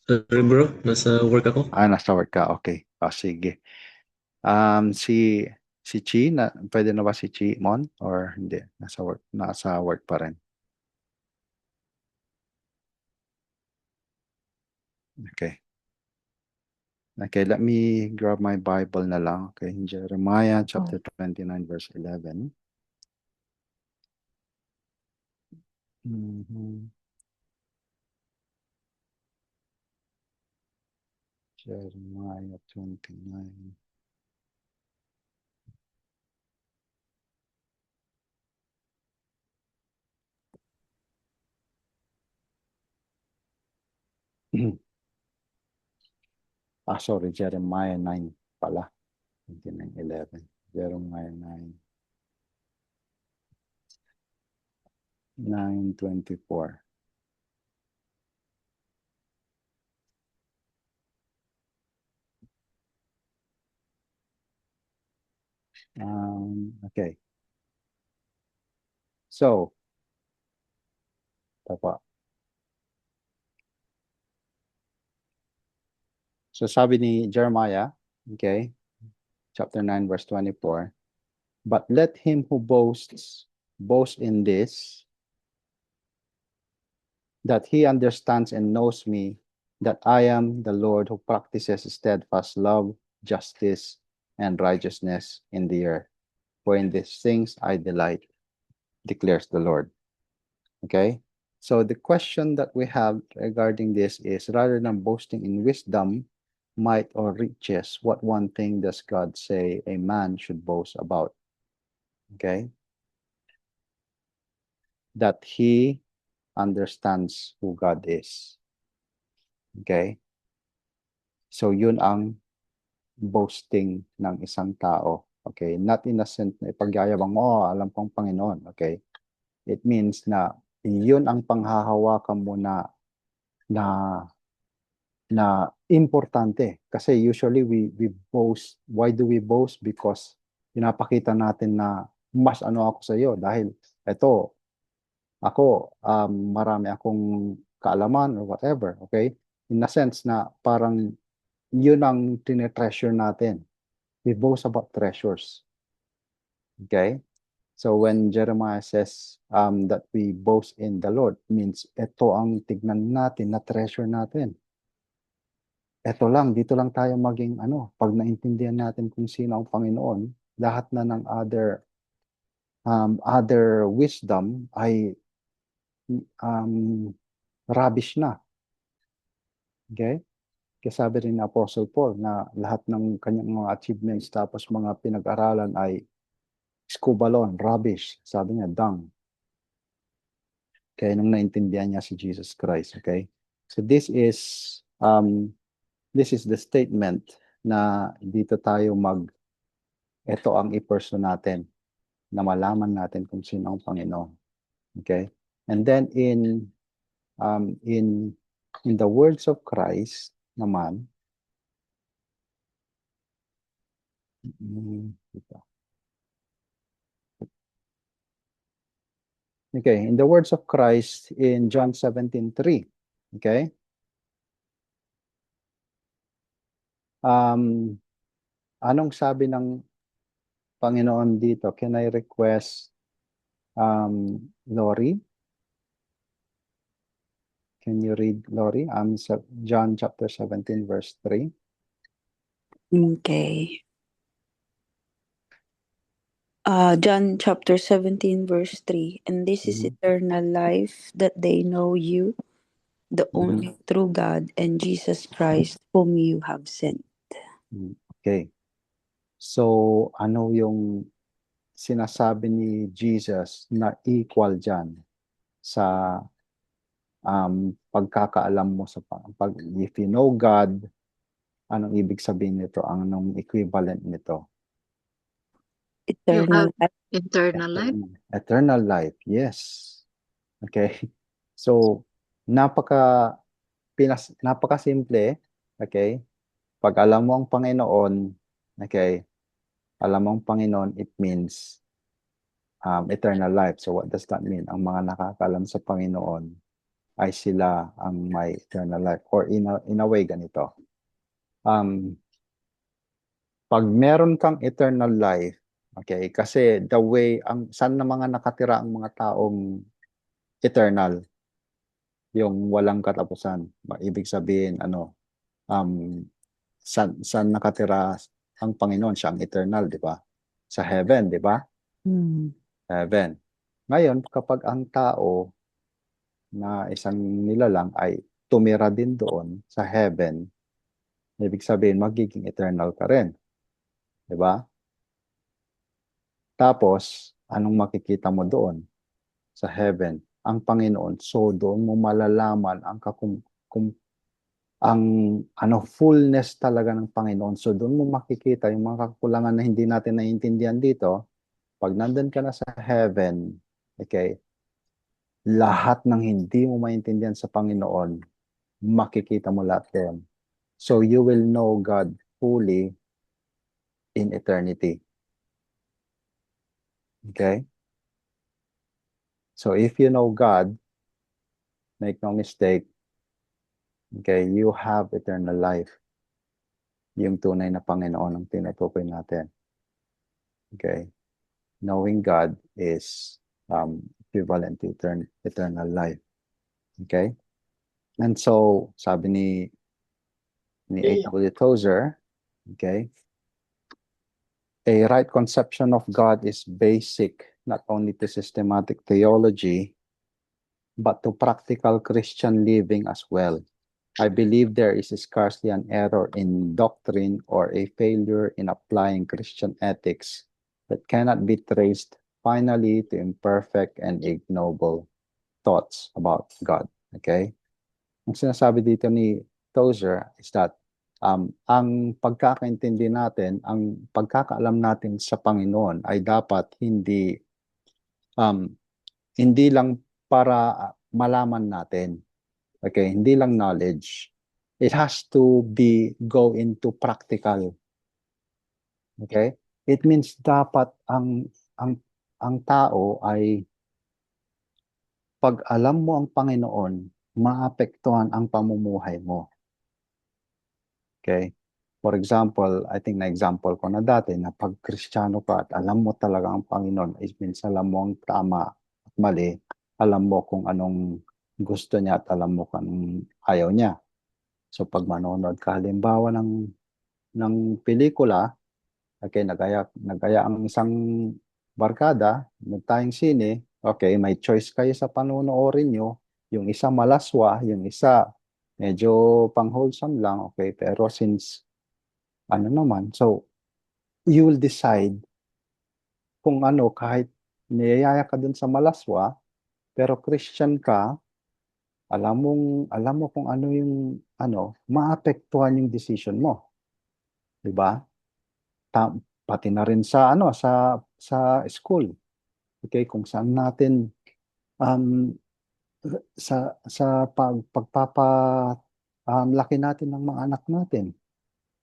Sorry bro, nasa work ako. Nasa work ka. Okay. Sige. Si Chi, pwede na ba si Chi Mon or hindi? Nasa work pa rin. Okay. Okay, let me grab my Bible na lang. Okay, Jeremiah chapter 29 verse 11. Jeremiah 29. Sorry, Jeremiah 9 pala. 29:11. Jeremiah 9:24. Okay. So, tapa. So sabi ni Jeremiah, okay, chapter 9, verse 24, but let him who boasts, boast in this, that he understands and knows me, that I am the Lord who practices steadfast love, justice, and righteousness in the earth. For in these things I delight, declares the Lord. Okay? So the question that we have regarding this is, rather than boasting in wisdom, might, or riches, what one thing does God say a man should boast about? Okay? That he understands who God is. Okay? So yun ang boasting ng isang tao. Okay? Not in a sense na ipagyayabang mo, alam kong Panginoon. Okay? It means na yun ang panghahawakan mo na importante. Kasi usually we boast. Why do we boast? Because pinapakita natin na mas ano ako sa iyo dahil ito, ako, marami akong kaalaman or whatever. Okay? In a sense na parang yun ang tinetreasure natin. We boast about treasures. Okay? So when Jeremiah says that we boast in the Lord, means ito ang tignan natin na treasure natin. Ito lang, dito lang tayo maging pag naintindihan natin kung sino ang Panginoon, lahat na ng other wisdom ay rubbish na. Okay? Kaya sabi rin ni Apostle Paul na lahat ng kanyang mga achievements tapos mga pinag-aralan ay skubalon, rubbish. Sabi niya, dung. Kaya nung naintindihan niya si Jesus Christ. Okay? So this is the statement na dito tayo ito ang i-pursue natin, na malaman natin kung sino ang Panginoon. Okay? And then in the words of Christ naman, okay, in the words of Christ in John 17:3, okay? Anong sabi ng Panginoon dito? Can I request Lori? Can you read, Lori? John chapter 17, verse 3. Okay. John chapter 17, verse 3. And this is eternal life, that they know you, the only true God, and Jesus Christ, whom you have sent. Okay. So, ano yung sinasabi ni Jesus na equal dyan sa pagkakaalam mo if you know God, anong ibig sabihin nito? Anong equivalent nito? You Eternal have life. eternal life. Eternal life, yes. Okay. So, napakasimple, okay? Pag alam mo ang Panginoon, okay, alam mo ang Panginoon, it means eternal life. So, what does that mean? Ang mga nakakaalam sa Panginoon ay sila ang may eternal life. Or in a way, ganito. Pag meron kang eternal life, okay, kasi the way, saan na mga nakatira ang mga taong eternal, yung walang katapusan. Ibig sabihin, saan nakatira ang Panginoon, siya ang eternal, di ba? Sa heaven, di ba? Heaven. Ngayon, kapag ang tao na isang nilalang ay tumira din doon sa heaven, ibig sabihin, magiging eternal ka rin. Di ba? Tapos, anong makikita mo doon sa heaven? Ang Panginoon. So, doon mo malalaman ang ang fullness talaga ng Panginoon. So doon mo makikita yung mga kakulangan na hindi natin naiintindihan dito. Pag nandun ka na sa heaven, okay, lahat ng hindi mo maintindihan sa Panginoon, makikita mo lahat yan. So you will know God fully in eternity. Okay? So if you know God, make no mistake, okay, you have eternal life. Yung tunay na Panginoon ang tinutukoy natin. Okay? Knowing God is equivalent to eternal life. Okay? And so, sabi ni A.W. Tozer, okay, a right conception of God is basic not only to systematic theology, but to practical Christian living as well. I believe there is scarcely an error in doctrine or a failure in applying Christian ethics that cannot be traced finally to imperfect and ignoble thoughts about God. Okay? Ang sinasabi dito ni Tozer is that ang pagkakaintindi natin, ang pagkakaalam natin sa Panginoon ay dapat hindi lang para malaman natin. Okay, hindi lang knowledge. It has to go into practical. Okay? It means dapat ang tao ay pag alam mo ang Panginoon, maapektuhan ang pamumuhay mo. Okay? For example, I think na-example ko na dati na pag Kristiyano ka at alam mo talaga ang Panginoon, it means alam mo ang tama at mali, alam mo kung anong gusto niya at alam mo kung anong ayaw niya. So pag manonood ka halimbawa ng pelikula, okay, nagaya ang isang barkada, nagtayong sine, okay, may choice kayo sa panonoorin nyo, yung isa malaswa, yung isa medyo pang-wholesome lang, okay, pero since so you will decide kung kahit niyayaya ka dun sa malaswa, pero Christian ka, alam mo kung ano yung maapektuhan yung decision mo. 'Di ba? Pati na rin sa sa school. Okay, kung saan natin sa laki natin ng mga anak natin.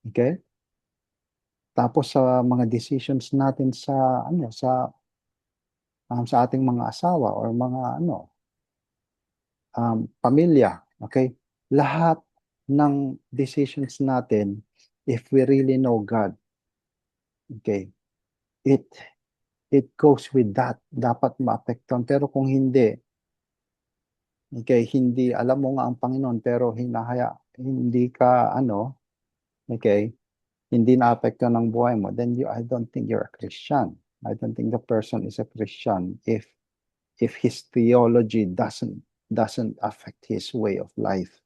Okay? Tapos sa mga decisions natin sa sa ating mga asawa or mga pamilya, okay? Lahat ng decisions natin, if we really know God, okay, it goes with that. Dapat maapektuhan. Pero kung hindi, okay, hindi, alam mo nga ang Panginoon, pero hindi ka, okay, hindi naapektuhan ng buhay mo, then I don't think you're a Christian. I don't think the person is a Christian if his theology doesn't affect his way of life.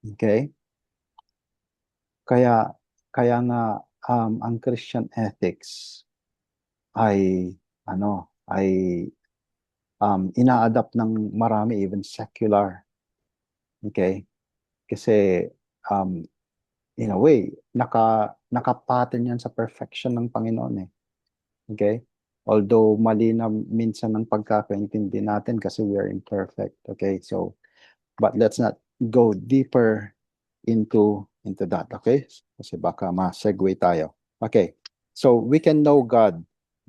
Okay? Kaya nga ang Christian ethics ay ina-adapt ng marami, even secular. Okay? Kasi in a way, nakapattern yan sa perfection ng Panginoon eh. Okay? Although mali na minsan ang pagkakaintindi natin kasi we are imperfect. Okay? So, but let's not go deeper into that. Okay? Kasi baka ma-segue tayo. Okay. So, we can know God.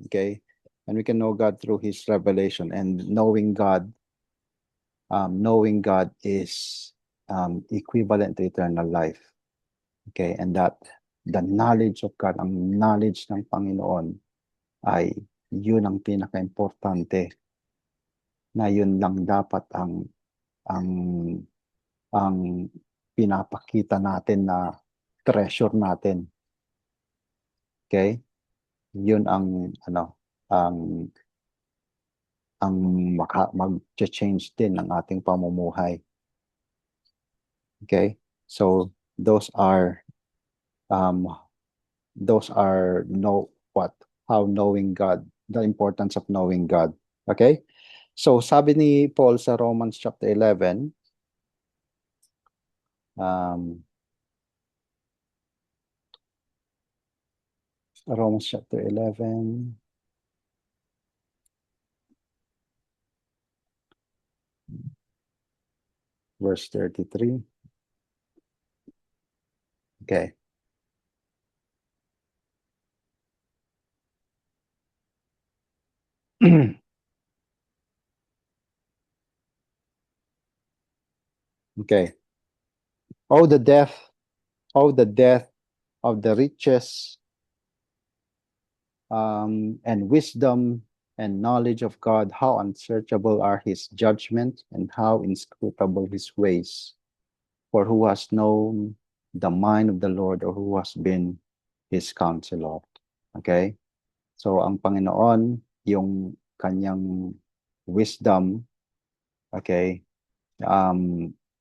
Okay? And we can know God through His revelation. And knowing God is equivalent to eternal life. Okay? And that the knowledge of God, ang knowledge ng Panginoon ay yun ang pinaka-importante, na yun lang dapat ang pinapakita natin na treasure natin. Okay? Yun ang mag-change din ng ating pamumuhay. Okay? So those are how knowing God, the importance of knowing God. Okay? So sabi ni Paul sa Romans chapter 11, Um, Romans chapter 11. Verse 33. Okay. Okay. Oh, the death, oh, the death of the riches and wisdom and knowledge of God, how unsearchable are his judgments and how inscrutable his ways. For who has known the mind of the Lord, or who has been his counselor? Okay? So, ang Panginoon, yung kanyang wisdom, okay,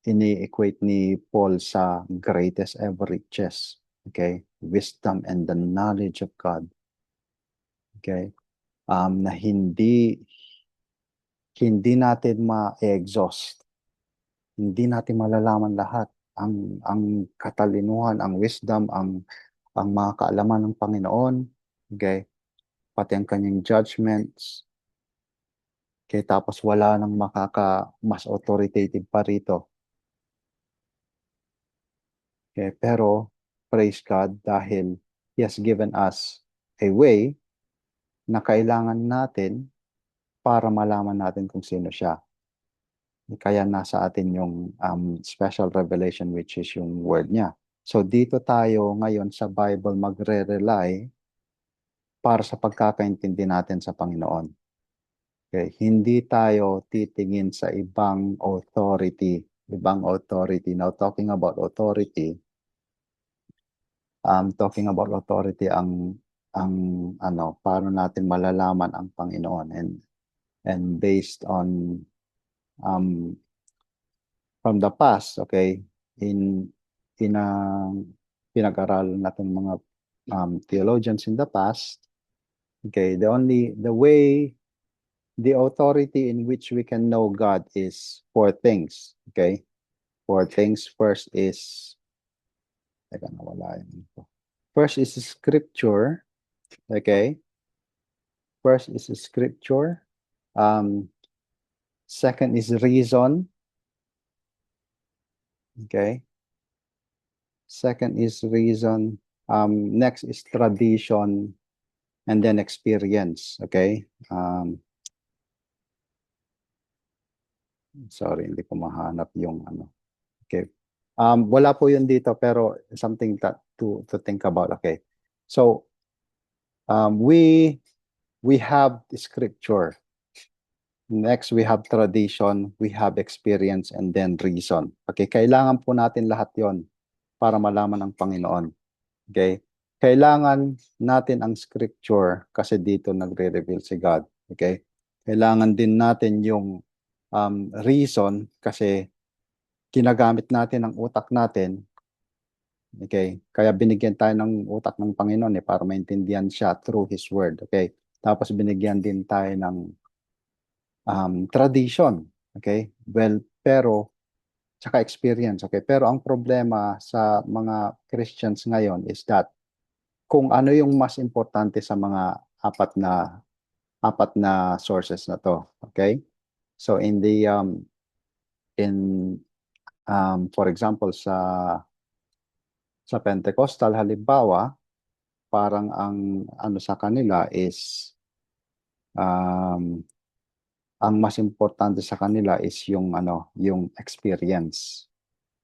ini-equate ni Paul sa greatest ever riches. Okay? Wisdom and the knowledge of God. Okay? Na hindi natin ma-exhaust. Hindi natin malalaman lahat. Ang katalinuhan, ang wisdom, ang mga kaalaman ng Panginoon. Okay? Pati ang kanyang judgments. Okay? Tapos wala nang mas authoritative pa rito. Okay? Pero, praise God, dahil He has given us a way na kailangan natin para malaman natin kung sino siya. Kaya nasa atin yung special revelation, which is yung word niya. So dito tayo ngayon sa Bible magre-rely para sa pagkakaintindi natin sa Panginoon. Okay? Hindi tayo titingin sa ibang authority. Now talking about authority, paano natin malalaman ang Panginoon, and based on from the past, okay, in pinag-aralan natin mga theologians in the past, okay, the authority in which we can know God is four things, okay? Four things. First is scripture, okay? First is scripture. Second is reason, okay? Second is reason. Next is tradition, and then experience, okay? Sorry, hindi ko mahanap yung ano. Okay. Wala po yun dito, pero something to think about, okay? So, we have scripture. Next, we have tradition, we have experience, and then reason. Okay, kailangan po natin lahat yon para malaman ang Panginoon. Okay? Kailangan natin ang scripture kasi dito nagre-reveal si God. Okay? Kailangan din natin yung reason kasi ginagamit natin ang utak natin. Okay? Kaya binigyan tayo ng utak ng Panginoon para maintindihan siya through His Word. Okay? Tapos binigyan din tayo ng tradition. Okay? Well, pero tsaka experience. Okay? Pero ang problema sa mga Christians ngayon is that kung ano yung mas importante sa mga apat na sources na to. Okay? So for example sa Pentecostal halimbawa, parang ang ano sa kanila is ang mas importante sa kanila is yung experience.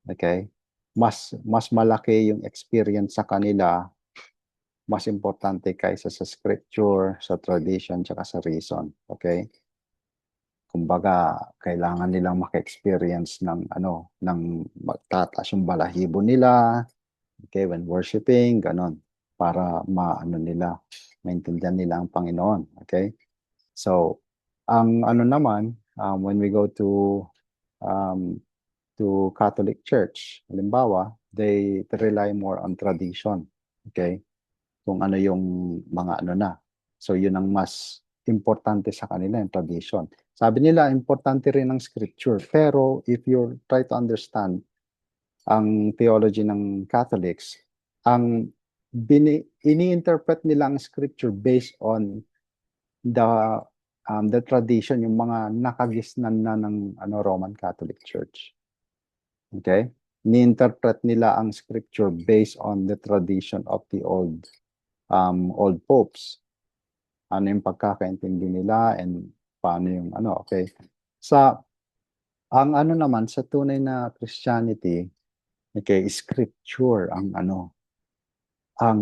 Okay? Mas malaki yung experience sa kanila, mas importante kaysa sa scripture, sa tradition, tsaka sa reason. Okay? Kumbaga, kailangan nilang maka-experience ng magtataas yung balahibo nila, okay, when worshiping, ganon, para maintindihan nila ang Panginoon. Okay? So, ang naman, when we go to Catholic Church, halimbawa, they rely more on tradition. Okay? Kung ano yung mga na. So, yun ang mas importante sa kanila, yung tradition. Sabi nila, importante rin ang scripture. Pero, if you try to understand ang theology ng Catholics, ang ini-interpret nila ang scripture based on the tradition, yung mga nakagisnan na ng Roman Catholic Church. Okay? Ni-interpret nila ang scripture based on the tradition of the old popes. Ano yung pagkakaintindi nila and paano yung okay? Ang naman sa tunay na Christianity, okay, scripture ang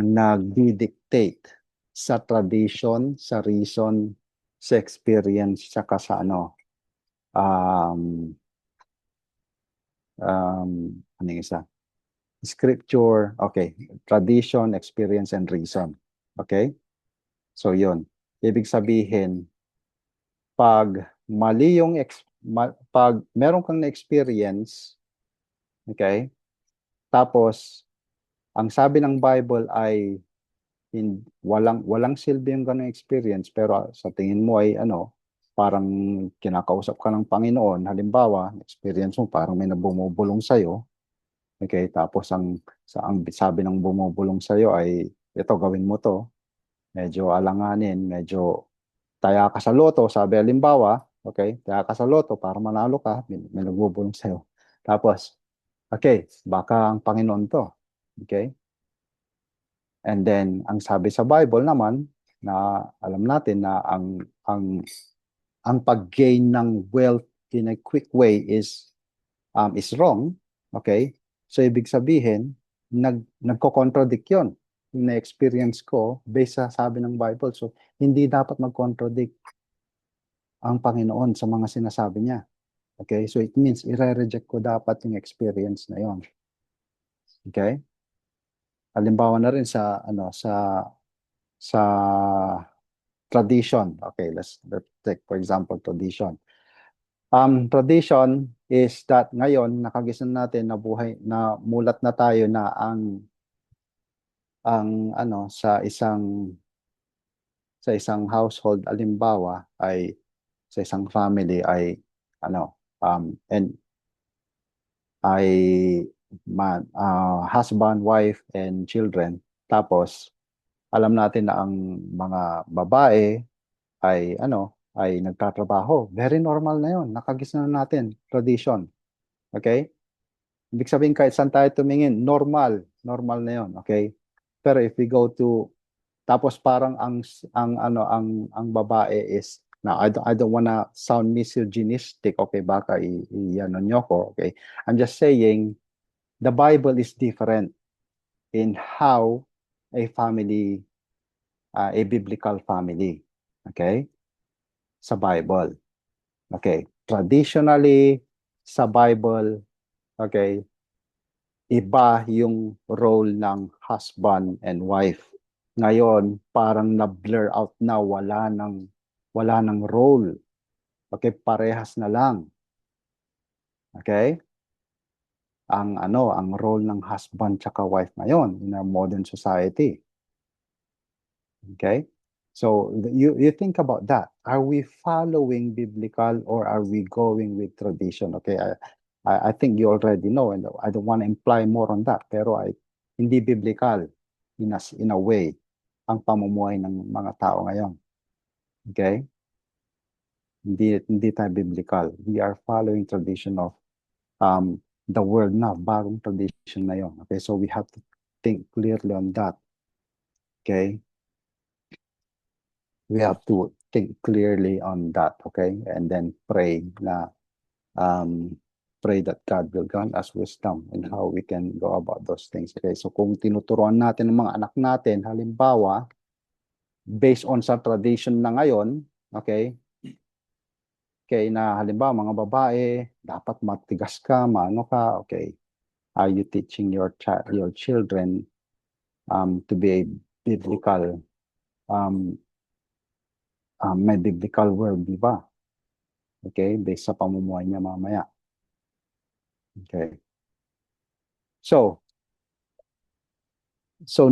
nagdi-dictate sa tradition, sa reason, sa experience, saka sa ano yung isa? Scripture, okay, tradition, experience, and reason. Okay? So yun. Ibig sabihin, pag mali yung pag meron kang na-experience, okay? Tapos ang sabi ng Bible ay walang silbi yung ganung experience, pero sa tingin mo ay parang kinakausap ka ng Panginoon. Halimbawa, experience mo parang may nabumubulong sa'yo. Okay, tapos ang sabi ng bumubulong sa'yo ay ito, gawin mo to. Medyo alanganin, medyo taya ka sa loto, sabi halimbawa, okay, taya ka sa loto para manalo ka, may nagbubulong sa'yo. Tapos, okay, baka ang Panginoon to. Okay? And then, ang sabi sa Bible naman, na alam natin na ang pag-gain ng wealth in a quick way is wrong. Okay? So, ibig sabihin, nagko-contradict yun. Yung na-experience ko based sa sabi ng Bible. So, hindi dapat mag-contradict ang Panginoon sa mga sinasabi niya. Okay? So, it means, i-reject ko dapat yung experience na yon. Okay? Halimbawa na rin sa tradition. Okay, let's take for example tradition. Tradition is that ngayon nakagisnan natin na buhay na mulat na tayo na ang sa isang household, halimbawa ay sa isang family ay and ay husband, wife, and children. Tapos, alam natin na ang mga babae ay ay nagtatrabaho. Very normal na yon. Nakagisnan natin. Tradition. Okay? Ibig sabihin kahit saan tayo tumingin, normal. Normal na yon. Okay? Pero if we go to, tapos parang ang babae is, now I don't wanna sound misogynistic. Okay, baka niyo ko. Okay? I'm just saying, the Bible is different in how a family, a biblical family, okay, sa Bible. Okay, traditionally, sa Bible, okay, iba yung role ng husband and wife. Ngayon, parang na-blur out na, wala ng role. Okay, parehas na lang. Okay? Ang role ng husband tsaka wife ngayon in our modern society. Okay? So you think about that. Are we following biblical or are we going with tradition? Okay, I think you already know, and I don't want to imply more on that. Pero hindi biblical in a way ang pamumuhay ng mga tao ngayon. Okay? Hindi tayo biblical. We are following tradition of the world na, bagong tradition na yon. Okay, so we have to think clearly on that. Okay? We have to think clearly on that, okay? And then pray that God will grant us wisdom in how we can go about those things. Okay, so kung tinuturuan natin ng mga anak natin, halimbawa, based on sa tradition na ngayon, okay, na halimbawa mga babae, dapat matigas ka, ka, okay. Are you teaching your children to be a biblical may biblical world, di ba? Okay, based sa pamumuhay niya mamaya. Okay. So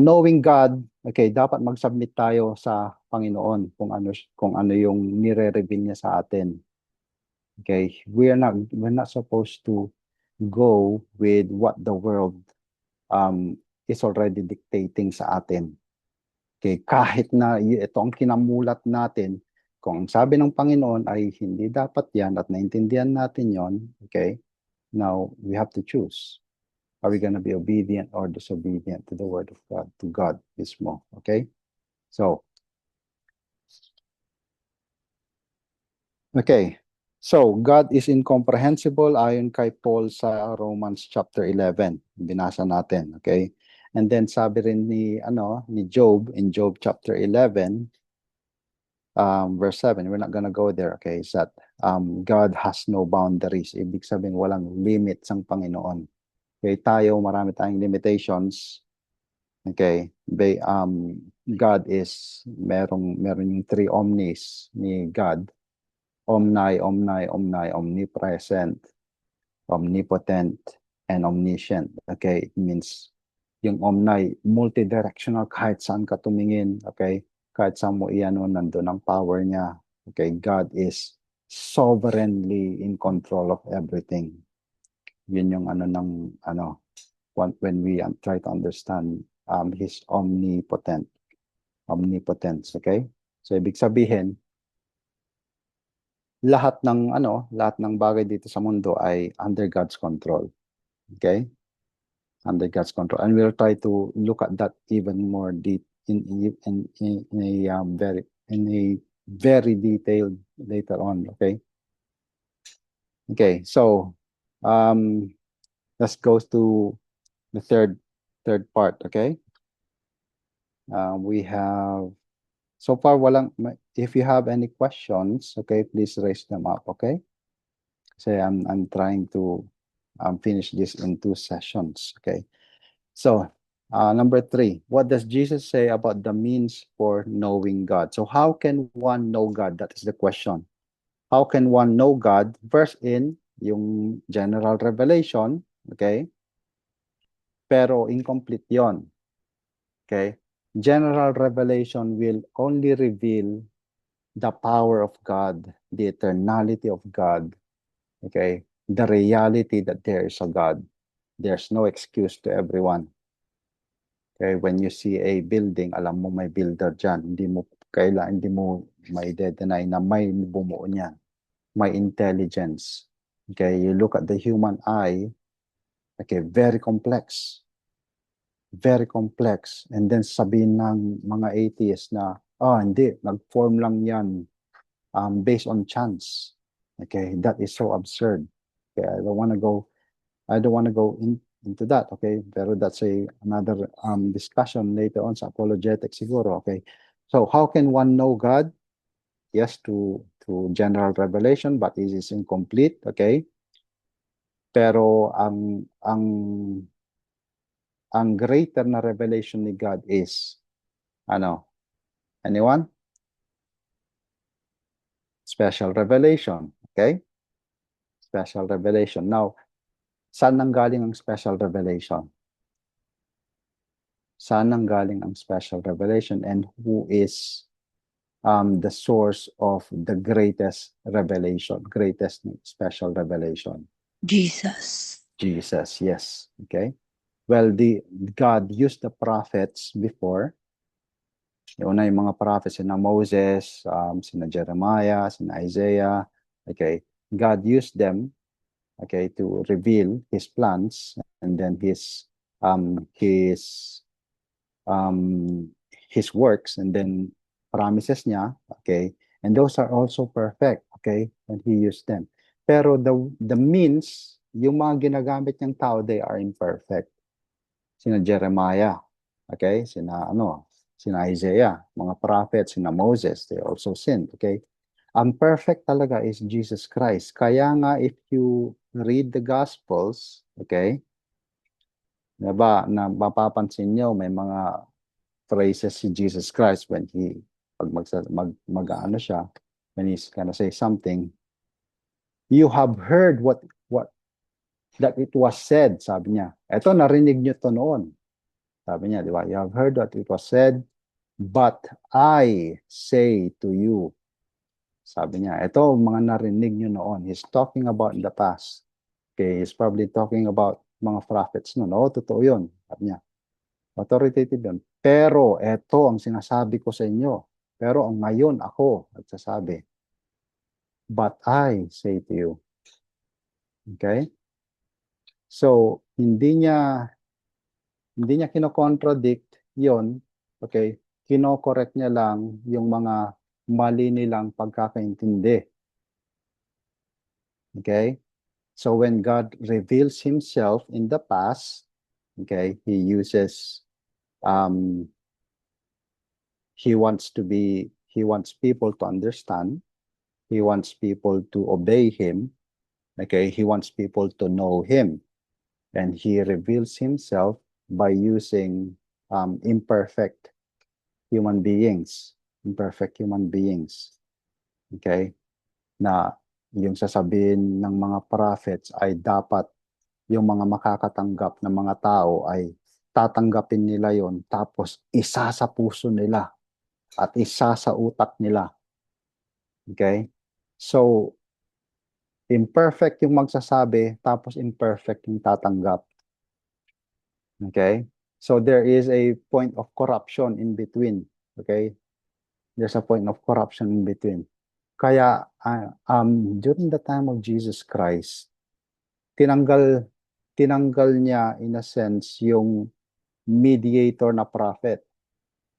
knowing God, okay, dapat mag-submit tayo sa Panginoon kung ano yung nire-reveal niya sa atin. Okay, we're not supposed to go with what the world is already dictating sa atin. Okay, kahit na ito ang kinamulat natin, kung ang sabi ng Panginoon ay hindi dapat yan at naintindihan natin yon, okay, now we have to choose. Are we going to be obedient or disobedient to the word of God, to God mismo, okay? So, okay. So, God is incomprehensible ayon kay Paul sa Romans chapter 11. Binasa natin, okay? And then sabi rin ni Job in Job chapter 11 verse 7. We're not gonna go there, okay? Is that God has no boundaries. Ibig sabihin walang limits ang Panginoon. Okay, tayo marami tayong limitations. Okay, God is meron yung three omnis ni God. Omnipresent, omnipotent, and omniscient. Okay, it means yung multidirectional, kahit saan ka tumingin, okay, kahit saan mo nandun ang power niya. Okay, God is sovereignly in control of everything. Yun yung when we try to understand His omnipotence, okay? So, ibig sabihin, lahat ng bagay dito sa mundo ay under God's control. Okay? Under God's control. And we'll try to look at that even more deep in a very detailed later on. Okay? Okay, so let's go to the third part, okay? We have so far if you have any questions, okay, please raise them up, okay? So I'm trying to finish this in 2 sessions, okay? So number 3, what does Jesus say about the means for knowing God? So how can one know God? That is the question. How can one know God? First in yung general revelation, okay? Pero incomplete yon. Okay? General revelation will only reveal the power of God, the eternality of God, okay? The reality that there is a God. There's no excuse to everyone. Okay, when you see a building, alam mo may builder dyan. Hindi mo may deny na may bumuo niyan. May intelligence. Okay, you look at the human eye, okay, very complex. Very complex. And then sabihin ng mga atheists na, hindi, nag-form lang yan based on chance. Okay, that is so absurd. Okay, I don't want to go into that, okay? Pero that's another discussion later on sa apologetics siguro, okay? So how can one know God? Yes, to general revelation, but it is incomplete, okay? Pero ang greater na revelation ni God is anyone? Special revelation, okay? Special revelation. Now, saan nanggaling ang special revelation? Saan nanggaling ang special revelation, and who is the source of the greatest revelation, greatest special revelation? Jesus. Jesus, yes. Okay. Well, God used the prophets before. Yung mga prophets, sina Moses, sina Jeremiah, sina Isaiah. Okay. God used them, okay, to reveal His plans and then His works and then promises niya, okay, and those are also perfect, okay, when He used them. Pero the means, yung mga ginagamit niyang tao, they are imperfect. Sina Jeremiah, okay, sina Isaiah, mga prophets, sina Moses, they also sinned, okay. Ang perfect talaga is Jesus Christ. Kaya nga if you read the Gospels, okay, diba, na mapapansin niyo may mga phrases si Jesus Christ when when he's gonna say something, you have heard what that it was said, sabi niya. Ito, narinig niyo to noon. Sabi niya, di ba? You have heard what it was said, but I say to you. Sabi niya, ito, mga narinig niyo noon. He's talking about the past. Okay, he's probably talking about mga prophets noon. Oo, totoo yun. Sabi niya, authoritative yun. Pero eto ang sinasabi ko sa inyo. Pero ang ngayon ako nagsasabi. But I say to you. Okay? So, hindi niya kino-contradict yon, okay? Kino-correct niya lang yung mga mali nilang pagkakaintindi. Okay? So when God reveals himself in the past, okay, he wants people to understand, he wants people to obey him, okay, he wants people to know him, and he reveals himself by using imperfect human beings, okay, na yung sasabihin ng mga prophets ay dapat yung mga makakatanggap ng mga tao ay tatanggapin nila yon, tapos isa sa puso nila at isa sa utak nila. Okay? So, imperfect yung magsasabi, tapos imperfect yung tatanggap. Okay? So, there is a point of corruption in between. Okay? There's a point of corruption in between. Kaya, during the time of Jesus Christ, tinanggal niya in a sense yung mediator na prophet.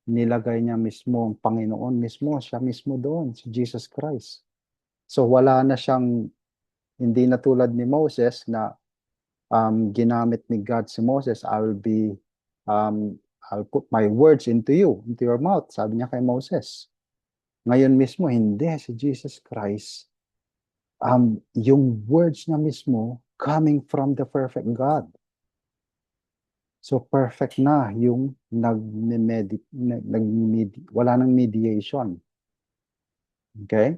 Nilagay niya mismo ang Panginoon mismo, siya mismo doon, si Jesus Christ. So wala na siyang, hindi na tulad ni Moses na ginamit ni God si Moses, I'll put my words into your mouth, sabi niya kay Moses. Ngayon mismo, hindi, si Jesus Christ, yung words niya mismo coming from the perfect God. So perfect na yung wala nang mediation. Okay?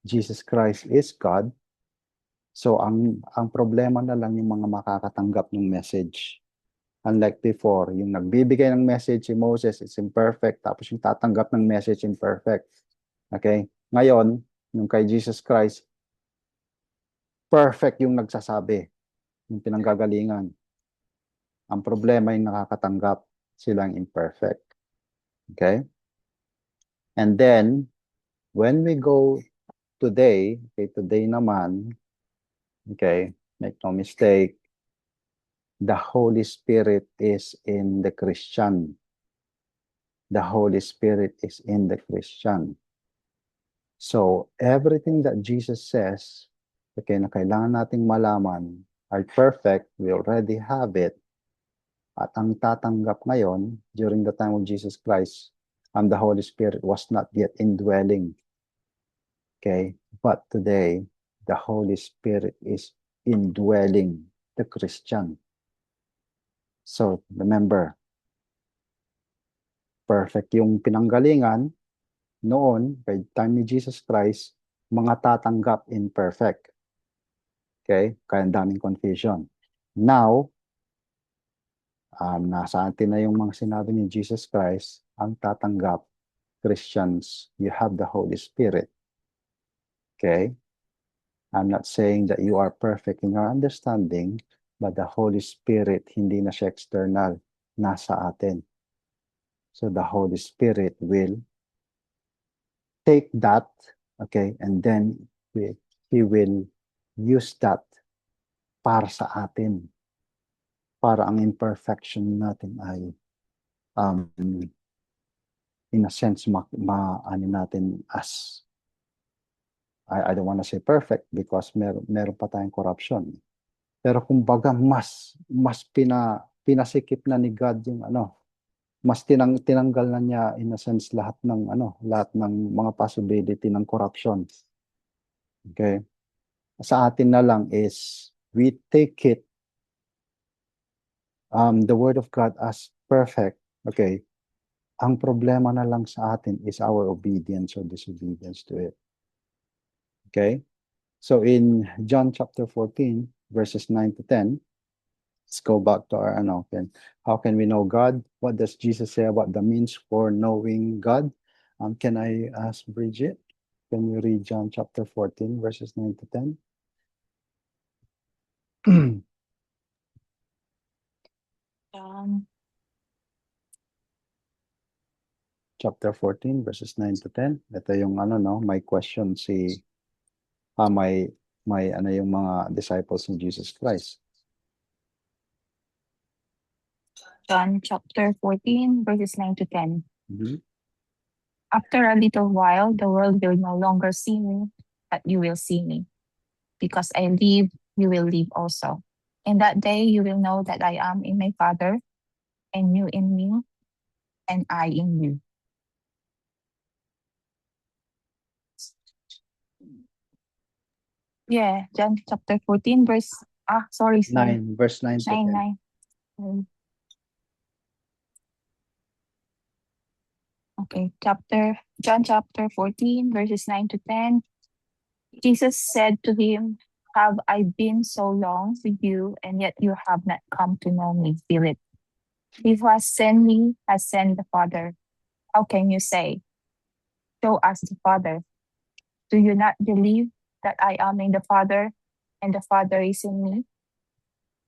Jesus Christ is God. So ang problema na lang yung mga makakatanggap ng message. Unlike before, yung nagbibigay ng message si Moses is imperfect, tapos yung tatanggap ng message imperfect. Okay? Ngayon, yung kay Jesus Christ, perfect yung nagsasabi, yung pinanggagalingan. Ang problema yung nakakatanggap, silang imperfect. Okay? And then, when we go today naman, okay, make no mistake, the Holy Spirit is in the Christian. The Holy Spirit is in the Christian. So, everything that Jesus says, okay, na kailangan nating malaman, are perfect, we already have it. At ang tatanggap ngayon, during the time of Jesus Christ, the Holy Spirit was not yet indwelling. Okay? But today, the Holy Spirit is indwelling the Christian. So, remember, perfect yung pinanggalingan noon, by the time ni Jesus Christ, mga tatanggap imperfect. Okay? Kaya ang daming confusion. Now, nasa atin na yung mga sinabi ni Jesus Christ, ang tatanggap, Christians, you have the Holy Spirit. Okay? I'm not saying that you are perfect in your understanding, but the Holy Spirit, hindi na siya external, nasa atin. So the Holy Spirit will take that, okay, and then He will use that para sa atin. Para ang imperfection natin ay in a sense ano natin as I don't want to say perfect because meron pa tayong corruption. Pero kumbaga mas pinasikip na ni God yung mas tinanggal na niya in a sense lahat ng mga possibility ng corruption. Okay? Sa atin na lang is we take it the word of God as perfect. Okay? Ang problema na lang sa atin is our obedience or disobedience to it. Okay? So in John chapter 14, verses 9 to 10, let's go back to our how can we know God? What does Jesus say about the means for knowing God? Can I ask Bridget? Can you read John chapter 14, verses 9 to 10? chapter 14, verses 9 to 10. Ito yung may question may yung mga disciples ng Jesus Christ. John chapter 14, verses 9 to 10. Mhm. After a little while, the world will no longer see me, but you will see me. Because I live, you will live also. In that day, you will know that I am in my Father, and you in me, and I in you. Yeah, John chapter 14, sorry. 9, verse 9 to 10. 9. Okay, John chapter 14, verses 9 to 10. Jesus said to him, have I been so long with you, and yet you have not come to know me, Philip? He who has sent me has sent the Father. How can you say, show us the Father? Do you not believe that I am in the Father, and the Father is in me?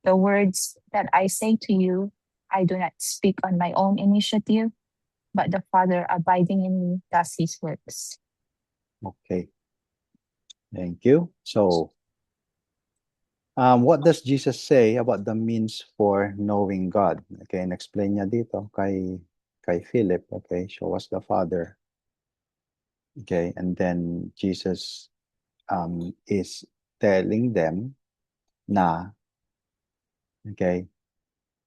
The words that I say to you, I do not speak on my own initiative, but the Father abiding in me does his works. Okay. Thank you. So, what does Jesus say about the means for knowing God? Okay, and-explain niya dito kay Philip. Okay, show us the Father. Okay, and then Jesus is telling them na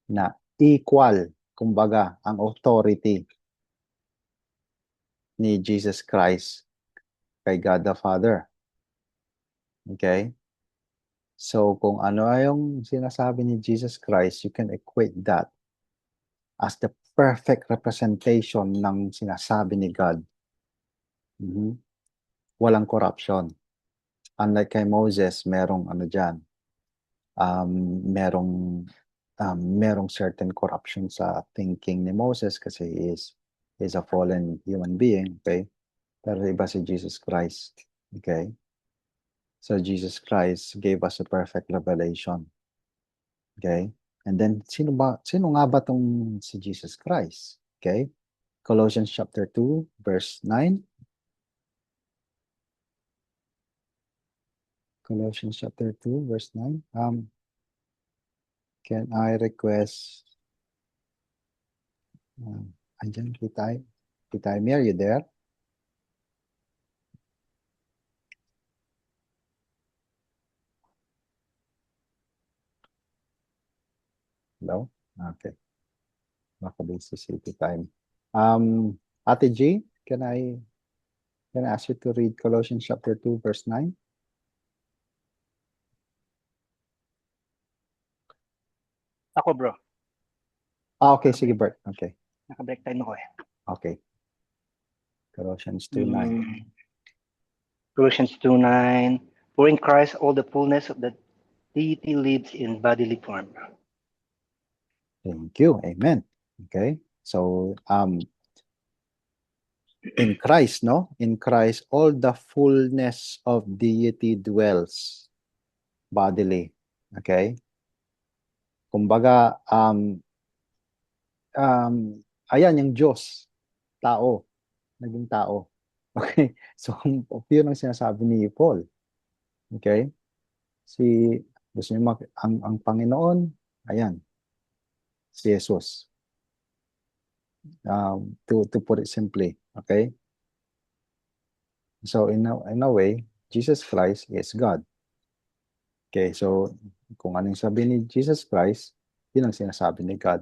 na equal, kumbaga, ang authority ni Jesus Christ kay God the Father. Okay? So, kung ano yung sinasabi ni Jesus Christ, you can equate that as the perfect representation ng sinasabi ni God. Mhm. Walang corruption. Unlike kay Moses, merong dyan, merong certain corruption sa thinking ni Moses kasi he is a fallen human being, okay? Pero iba si Jesus Christ, okay? So Jesus Christ gave us a perfect revelation. Okay? And then sino nga ba tong si Jesus Christ? Okay? Colossians chapter 2 verse 9. Colossians chapter 2 verse 9. Can I request andyan Kitay? Kitay, are you there? Hello? Okay. Baka busy si Kitay. Ate G, can I ask you to read Colossians chapter 2 verse 9? Ako bro, Okay, sige Bert. Okay. naka-break time ako eh. Okay. Colossians 2:9. Colossians 2:9. For in Christ all the fullness of the deity lives in bodily form. Thank you. Amen. Okay. So, in Christ, no? In Christ, all the fullness of deity dwells bodily. Okay? Kumbaga, ayan yung Diyos, tao, naging tao. Okay? So, yun ang sinasabi ni Paul. Okay? Gusto niyo ang Panginoon, ayan, si Jesus. To put it simply, okay? So in a way, Jesus Christ is God. Okay, so kung anong sabi ni Jesus Christ, yun ang sinasabi ni God.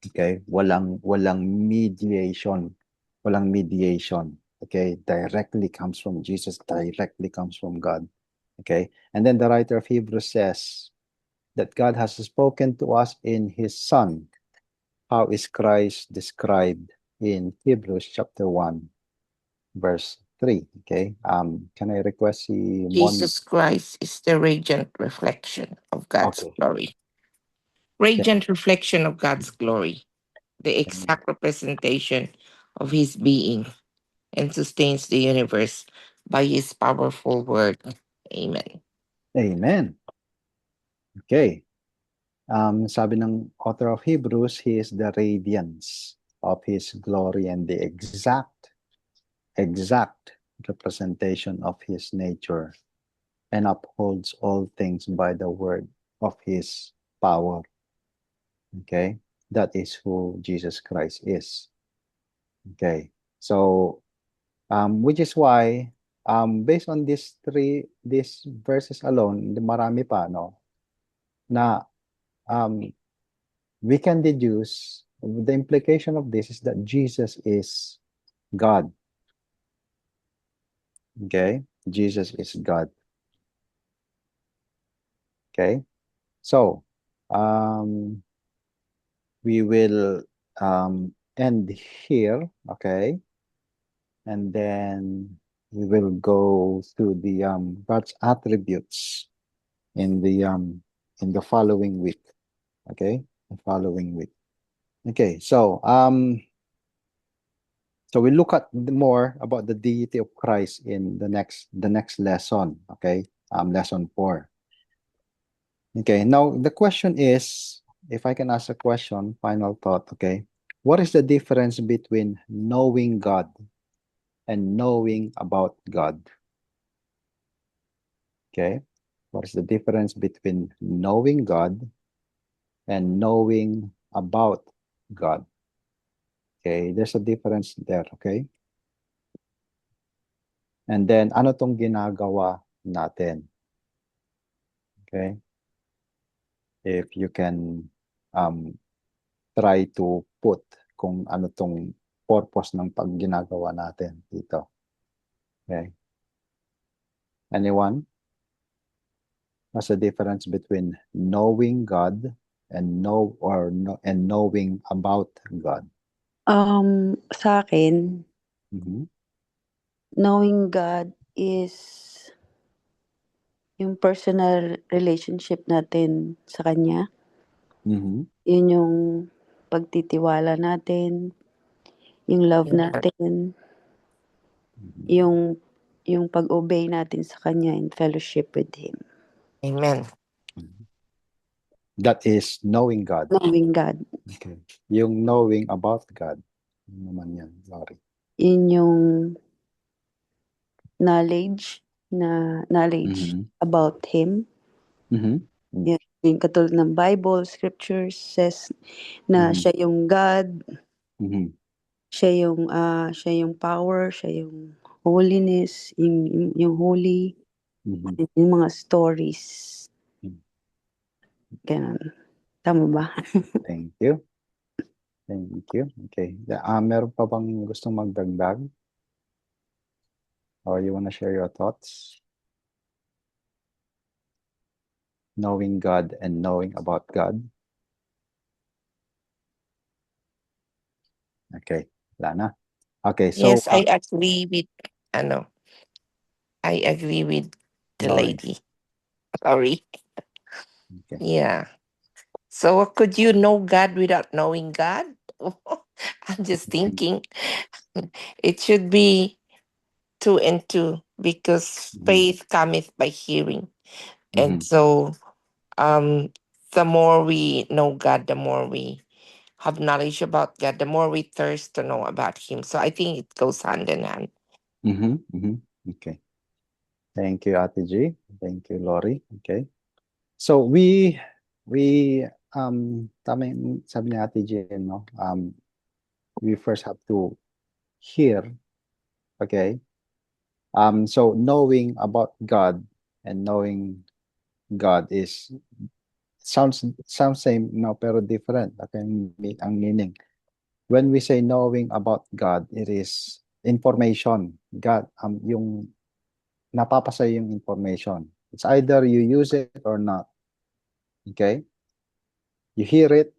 Okay, walang mediation. Walang mediation. Okay, directly comes from Jesus, directly comes from God. Okay, and then the writer of Hebrews says that God has spoken to us in His Son. How is Christ described in Hebrews chapter 1, verse 3? Okay, can I request si Mon? Jesus Christ is the radiant reflection of God's Okay. glory. Radiant reflection of God's glory, the exact representation of his being, and sustains the universe by his powerful word. Amen. Amen. Okay. Sabi ng author of Hebrews, he is the radiance of his glory and the exact representation of his nature, and upholds all things by the word of his power. Okay, that is who Jesus Christ is. Okay, so which is why based on these verses alone, marami pa, no, na we can deduce the implication of this is that Jesus is God. Okay, Jesus is God. Okay, so we will end here. Okay, and then we will go to the God's attributes in the following week. Okay, the following week. Okay, so we look at more about the deity of Christ in the next lesson. Okay, lesson 4. Okay, now the question is, if I can ask a question, final thought. Okay, what is the difference between knowing God and knowing about God? Okay, what is the difference between knowing God and knowing about God? Okay, there's a difference there, okay? And then, ano tong ginagawa natin? Okay? If you can try to put kung ano tong purpose ng pagginagawa natin dito. Okay? Anyone? What's the difference between knowing God and knowing about God? Sa akin, Mhm. knowing God is yung personal relationship natin sa Kanya. Mhm. Yun yung pagtitiwala natin, yung love Yeah. natin, Mhm. yung pag-obey natin sa Kanya in fellowship with Him. Amen. That is knowing God. Knowing God. Okay. Yung knowing about God. Ano naman yan, sorry. Yun yung knowledge Mhm. about Him. Mhm. Yung katulad ng Bible, scriptures says na Mhm. siya yung God, Mhm. siya yung power, siya yung holiness, yung holy, Mhm. yung mga stories. Mhm. Ganun. Tama ba? Thank you. Thank you. Okay. Meron pa bang gustong magdagdag? Or you wanna share your thoughts? Knowing God and knowing about God. Okay. Wala na. Okay, so Yes, I agree with ano. I agree with the Laurie. lady. Sorry. Okay. Yeah. So could you know God without knowing God? I'm just thinking it should be 2 and 2 because Mhm. faith cometh by hearing. And Mhm. so the more we know God, the more we have knowledge about God, the more we thirst to know about Him. So I think it goes hand in hand. Mhm. Mhm. Okay. Thank you, Ate G. Thank you, Laurie. Okay. So we tama yung sabi ni Ate G, no? We first have to hear, okay? So knowing about God and knowing God is sounds same, no, pero different. Okay, ang meaning. When we say knowing about God, it is information. God, yung napapasa yung information. It's either you use it or not. Okay? You hear it,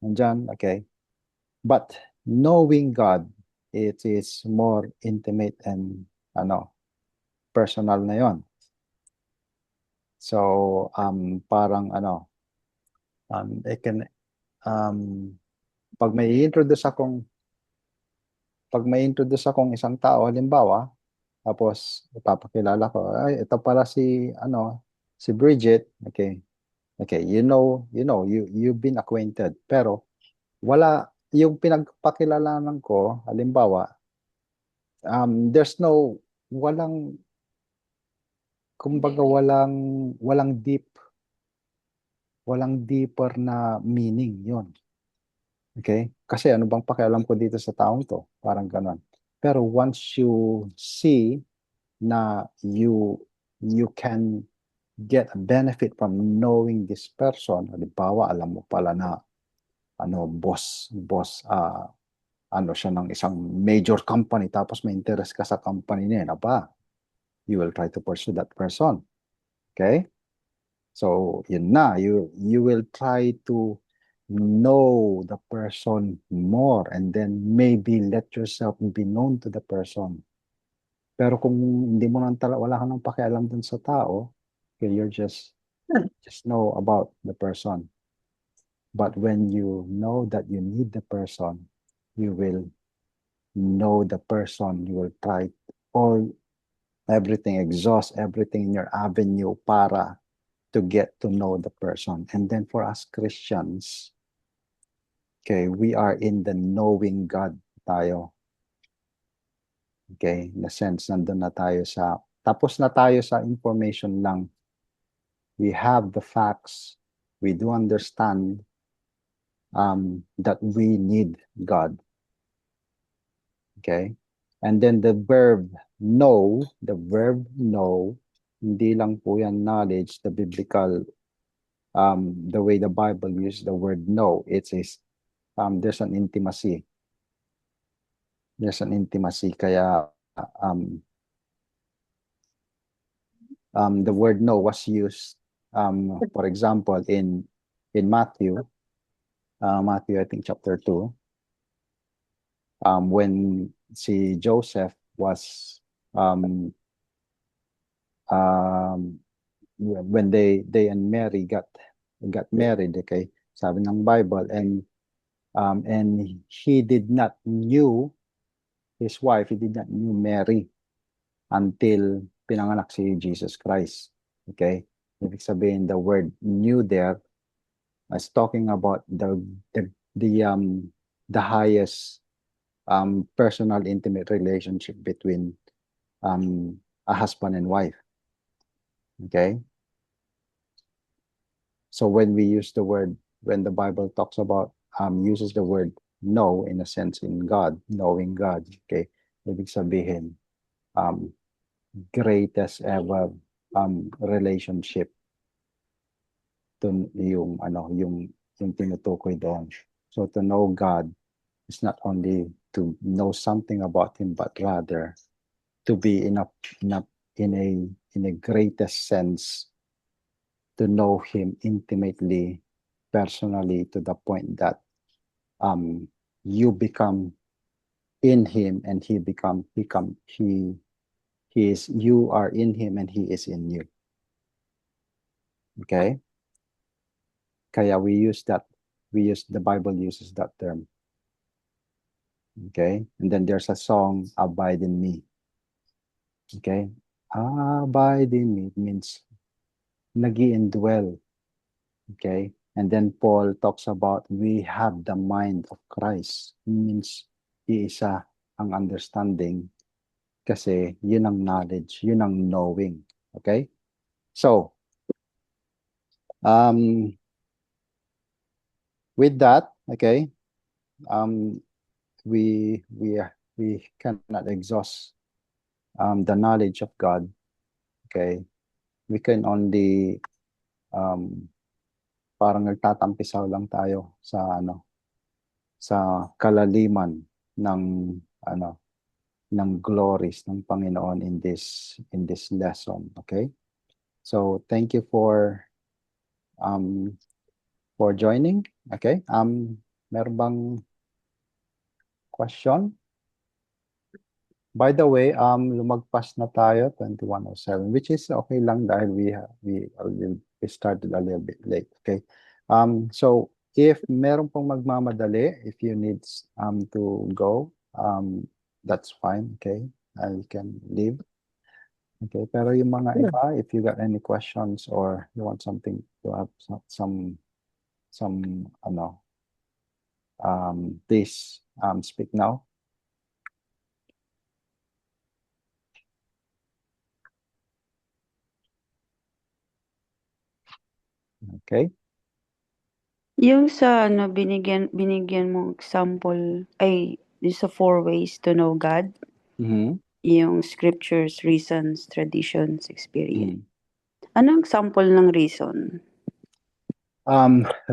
nandyan, okay? But knowing God, it is more intimate and personal na yon. So, parang I can, pag may introduce akong isang tao, halimbawa, tapos ipapakilala ko, ay, ito pala si Bridget, okay. Okay, you've been acquainted, pero wala yung pinagpakilalanan ko, halimbawa, there's no, kumbaga walang deeper na meaning yon. Okay? Kasi ano bang pakialam ko dito sa taong to? Parang ganon. Pero once you see na you can get a benefit from knowing this person, halimbawa, alam mo pala na boss, ano siya ng isang major company, tapos may interest ka sa company niya, you will try to pursue that person. Okay? So, yun na, you will try to know the person more and then maybe let yourself be known to the person. Pero kung hindi mo wala ka nang pakialam dun sa tao, okay, you're just know about the person. But when you know that you need the person, you will know the person. You will try everything, exhaust everything in your avenue para to get to know the person. And then for us Christians, okay, we are in the knowing God tayo. Okay, in the sense, nandun na tayo tapos na tayo sa information lang. We have the facts. We do understand that we need God. Okay? And then the verb know, hindi lang po yan knowledge, the biblical, the way the Bible uses the word know, it is, there's an intimacy. There's an intimacy, kaya the word know was used, for example, in Matthew, I think chapter 2, when si Joseph was, when they and Mary got married, okay, sabi ng Bible, and he did not knew his wife, he did not knew Mary until pinanganak si Jesus Christ. Okay? Ibig sabihin, the word knew there is talking about the highest personal intimate relationship between a husband and wife. Okay? So when we use the word, when the Bible talks about, uses the word know, in a sense, in God, knowing God, okay, ibig sabihin, greatest ever relationship to yung tinutukoy doon. So to know God is not only to know something about Him, but rather to be in a greatest sense, to know Him intimately, personally, to the point that you become in Him and you are in Him and He is in you. Okay? Kaya the Bible uses that term. Okay? And then there's a song, Abide in Me. Okay? Abide in Me means nag-i-indwell. Okay? And then Paul talks about we have the mind of Christ. It means iisa ang understanding kasi yun ang knowledge, yun ang knowing. Okay? So, with that, okay, we cannot exhaust the knowledge of God. Okay, we can only parang nagtatampisaw lang tayo sa sa kalaliman ng ng glories ng Panginoon in this lesson. Okay, so thank you for joining. Okay, meron bang question? By the way, lumagpas na tayo 21:07, which is okay lang dahil we started a little bit late. Okay. So if meron pong magmamadali, if you need to go, that's fine. Okay, you can leave. Okay. Pero yung mga iba, if you got any questions or you want something to have some Please speak now. Okay. Yung sa ano, binigyan mong example, ay, yung sa 4 ways to know God, Mhm. yung scriptures, reasons, traditions, experience. Mm. Anong example ng reason?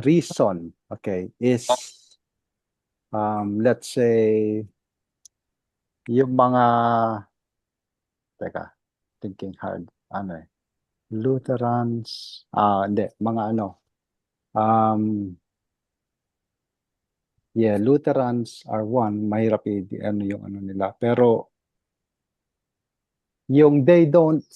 Reason, okay, is let's say yung mga teka, thinking hard, ano Lutherans, hindi, mga yeah, Lutherans are one, mahirap ano yung ano nila, pero yung they don't,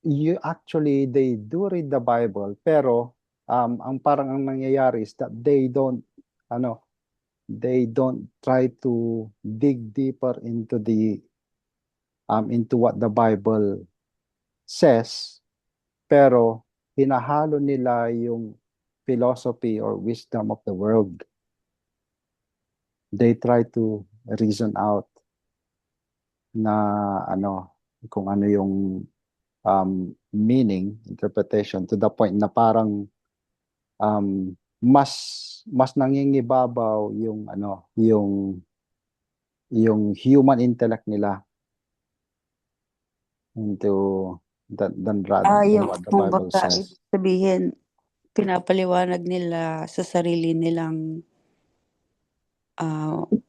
you actually, they do read the Bible, pero ang parang ang nangyayari is that they don't try to dig deeper into what the Bible says, pero hinahalo nila yung philosophy or wisdom of the world. They try to reason out na kung ano yung meaning, interpretation, to the point na parang mas nangingibabaw yung human intellect nila into than Yung what the Bible kumbaga, says. ibig sabihin, pinapaliwanag nila sa sarili nilang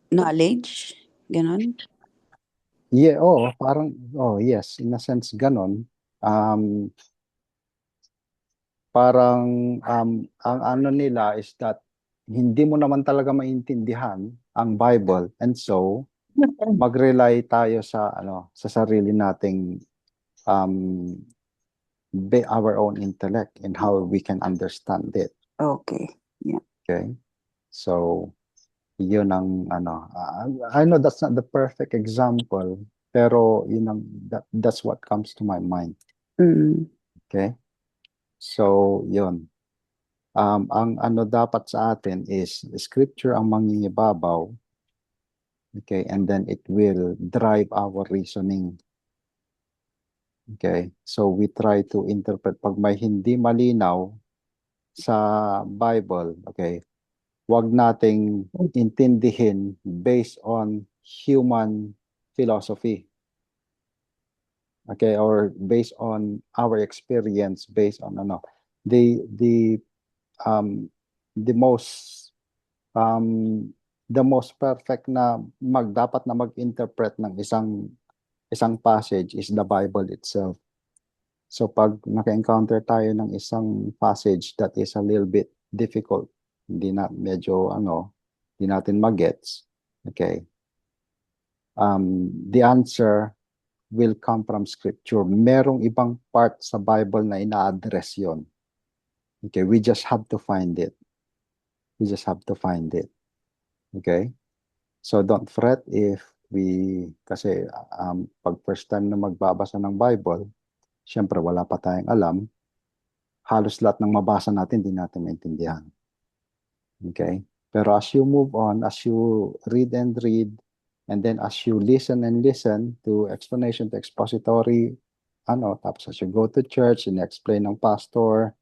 knowledge, ganon? Yeah, parang, yes, in a sense, ganon. Parang, ang ano nila is that hindi mo naman talaga maintindihan ang Bible, and so, mag-rely tayo sa sarili nating, our own intellect and how we can understand it. Okay. Yeah. Okay? So, yun ang I know that's not the perfect example, pero that's what comes to my mind. Mm. Okay? So, yun. Ang dapat sa atin is scripture ang mangingibabaw. Okay? And then it will drive our reasoning. Okay? So, we try to interpret. Pag may hindi malinaw sa Bible, okay, wag nating intindihin based on human philosophy. Okay, or based on our experience, based on the the um the most the most perfect na dapat na mag-interpret ng isang passage is the Bible itself. So pag naka-encounter tayo ng isang passage that is a little bit difficult, hindi natin magets, okay, the answer will come from scripture. Merong ibang part sa Bible na ina-address yon. Okay, we just have to find it. We just have to find it. Okay? So don't fret kasi pag first time na magbabasa ng Bible, syempre wala pa tayong alam, halos lahat ng mabasa natin, di natin maintindihan. Okay? Pero as you move on, as you read, and then as you listen and listen to explanation, to expository, tapos as you go to church and explain ng pastor,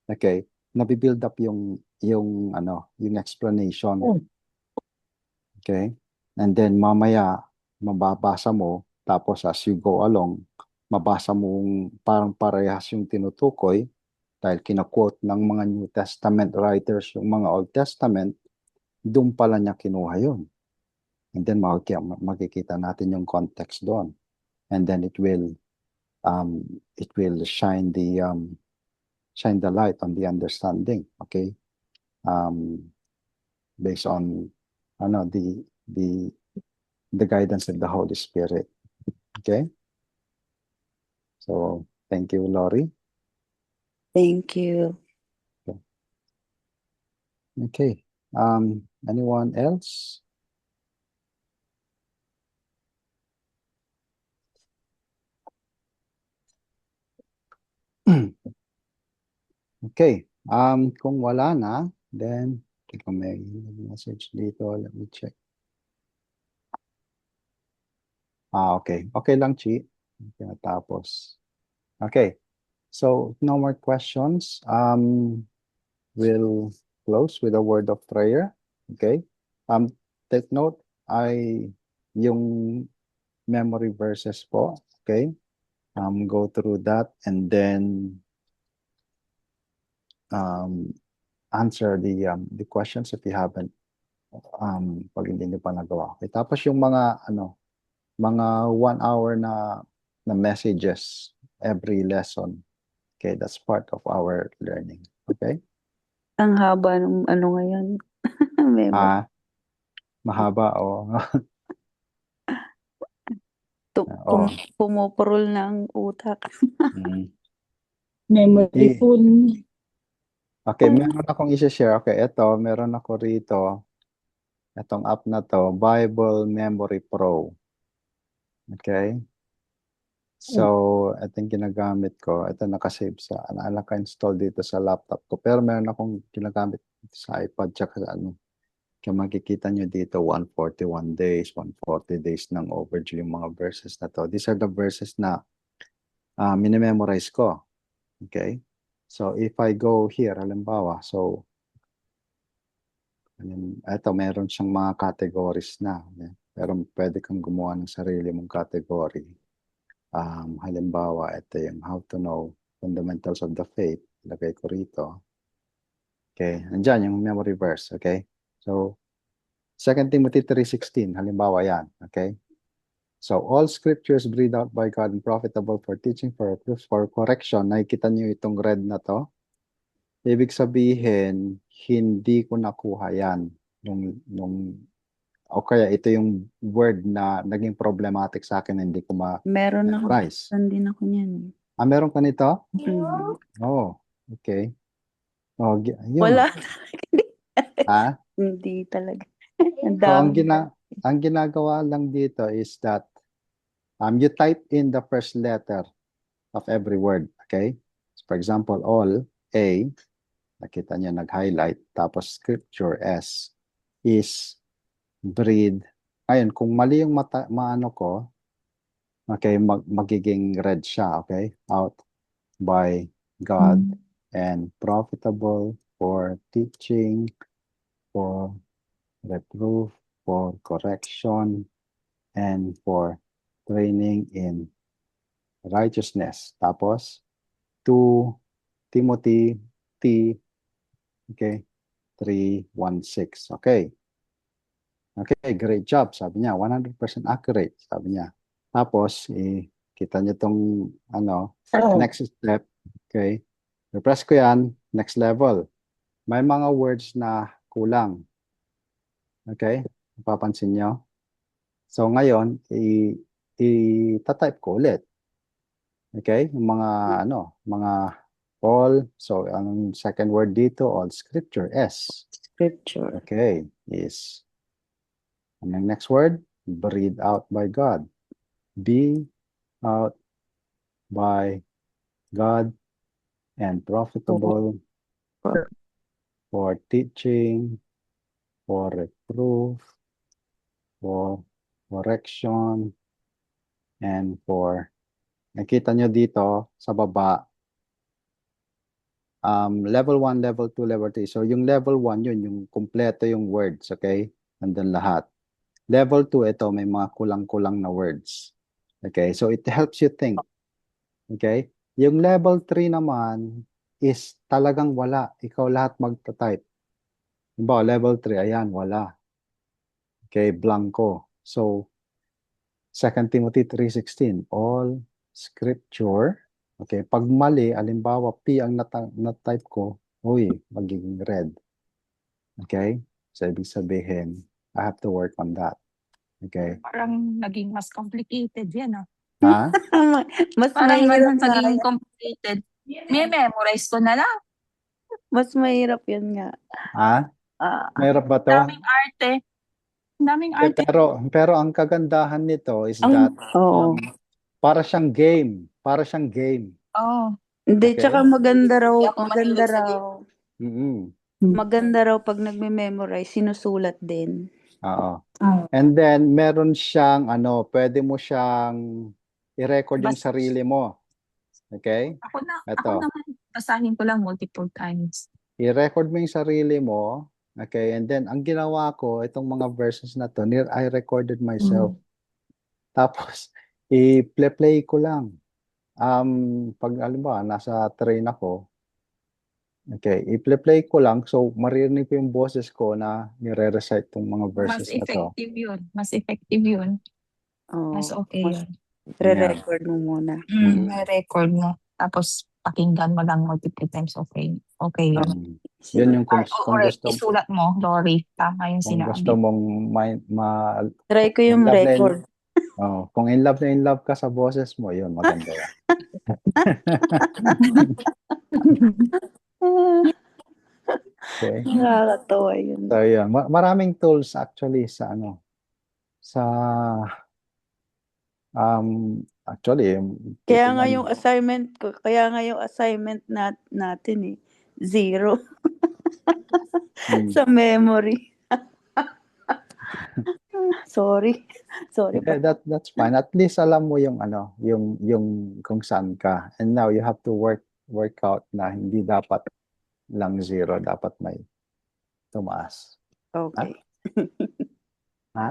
okay, nabibuild up yung explanation. Okay? And then mamaya, mababasa mo, tapos as you go along, mabasa mong parang parehas yung tinutukoy, dahil kina-quote ng mga New Testament writers yung mga Old Testament, doon pala niya kinuha yun. And then makikita natin yung context doon. And then it will shine the light on the understanding, okay? Based on the guidance of the Holy Spirit. Okay? So, thank you, Lori. Thank you. Okay. Anyone else? Okay. Kung wala na, then, kung may message dito, let me check. Okay. Okay lang, Chi. Tapos. Okay. So, no more questions. We'll close with a word of prayer. Okay. Take note, yung memory verses po. Okay. Go through that and then answer the questions if you haven't pag hindi niyo pa nagawa. Okay. Tapos yung mga mga 1 hour na messages every lesson. Okay, that's part of our learning. Okay? Ang haba ng ano ngayon. Memory. Mahaba o oo. Pumupurol na ang utak. Mm. Memory Hindi. full. Okay, meron akong i-share. Okay, meron ako rito. Itong app na to, Bible Memory Pro. Okay? So, ito yung ginagamit ko. Ito nakasave sa, naka-install dito sa laptop ko. Pero meron akong ginagamit sa iPad tsaka sa Kaya makikita nyo dito, 141 days, 140 days ng overdue yung mga verses na to. These are the verses na minimemorize ko. Okay? So, if I go here, halimbawa, so, ito, meron siyang mga categories na. Okay? Pero pwede kang gumawa ng sarili mong category. Halimbawa, ito yung how to know fundamentals of the faith. Lagay ko rito. Okay? Nandiyan yung memory verse. Okay? So, 2 Timothy 3:16, halimbawa yan. Okay? So, all scriptures breathed out by God and profitable for teaching, for reproof, for correction. Nakikita niyo itong red na to? Ibig sabihin, hindi ko nakuha yan. O kaya ito yung word na naging problematic sa akin, hindi ko Meron ako. ma-memorize. Din ako niyan. Meron ka nito? Mm. Oh, okay. Oh, yun. Wala. Hindi talaga. So, ang ginagawa lang dito is that you type in the first letter of every word. Okay? So, for example, all, A, nakita niyo nag-highlight, tapos scripture, S, is, breathe. Ngayon, kung mali yung maano ko, okay, magiging red siya, okay? Out by God and profitable for teaching, for reproof, for correction, and for training in righteousness. Tapos, 2 Timothy T, okay, 3:16. Okay. Okay, great job, sabi niya. 100% accurate, sabi niya. Tapos, kita niyo tong next step. Okay. I-press ko yan, next level. May mga words na kulang. Okay? Papansin nyo? So, ngayon, i-type ko ulit. Okay? Yung mga all. So, ang second word dito, all scripture, S. Scripture. Okay. Is. And the next word, breathed out by God. Be out by God and profitable for teaching, for reproof, for correction, and for, nakita nyo dito sa baba, level 1, level 2, level 3. So yung level 1 yun, yung kumpleto yung words, okay? Nandun lahat. Level 2, ito may mga kulang-kulang na words. Okay? So it helps you think. Okay? Yung level 3 naman is talagang wala. Ikaw lahat magta-type. Diba, level 3, ayan, wala. Okay, blanco. So, 2 Timothy 3:16, all scripture. Okay, pag mali, alimbawa, P ang na-type ko, magiging red. Okay? So, ibig sabihin, I have to work on that. Okay? Parang naging mas complicated yan, Mas Parang mahirap ganun nga naging yan. complicated. May memorize ko na lang. Mas mahirap yun nga. Mahirap ba to? Daming arte. Daming arte. Pero ang kagandahan nito is that para siyang game. Para siyang game. Oh. Hindi, Okay. tsaka maganda raw. Hindi ako Maganda mahilig sa raw. Mm-mm. Maganda raw pag nagme-memorize, sinusulat din. Oo. Oh. And then, meron siyang, pwede mo siyang i-record yung Bas- sarili mo. Okay? Ako Ito. naman, basahin ko lang multiple times. I-record mo yung sarili mo. Okay? And then, ang ginawa ko, itong mga verses na to, I recorded myself. Tapos, i-play ko lang. Pag, alam ba, nasa train ako, okay, i-play ko lang. So, maririnig ko yung boses ko na nire-recite itong mga Mas verses na to. effective yun. Mas effective yun. Oh, Mas okay mas yun. re-record mo muna. May record mo. Tapos, pakinggan mo lang multiple times. Okay. Okay yun. Yun yung kung Or gusto, isulat mo, Lori. Tama yung kung gusto sinabi. mong Try ko yung in love record. kung in love ka sa boses mo, yun, maganda yan. Okay. Nakakatawa yun. So, yun. Maraming tools actually sa actually, Kaya nga titingnan- yung assignment ko, natin 0 Hmm. sa memory. Sorry. Sorry Okay, pa. that's fine. At least alam mo yung yung kung saan ka. And now you have to work out na hindi dapat lang 0, dapat may tumaas. Okay. Ha?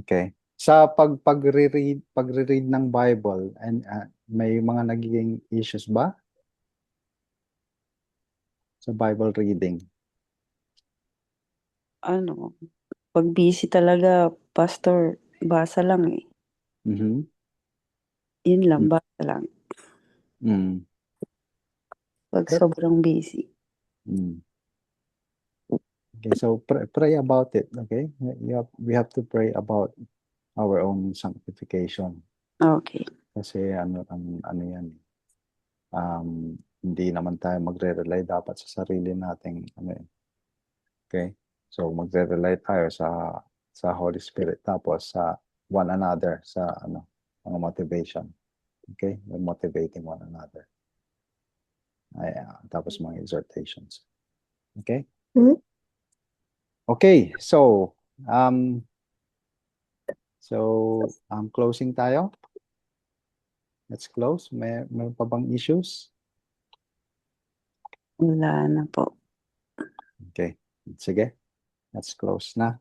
Okay. Sa pagre-read ng Bible, and may mga nagiging issues ba sa Bible reading? Ano, pag busy talaga, pastor, basa lang eh. Mhm. Yun lang, basa lang. Mm. Pag sobrang busy. Mm. Okay, so pray about it, okay? We have to pray about our own sanctification. Okay. Kasi ano yan. Hindi naman tayo magre-rely dapat sa sarili nating okay? So magre-rely tayo sa Holy Spirit, tapos sa one another, sa mga motivation. Okay? We're motivating one another. Tapos mga exhortations. Okay? Okay, so closing tayo. Let's close. May pa bang issues? Wala na po. Okay. Sige. Let's close na.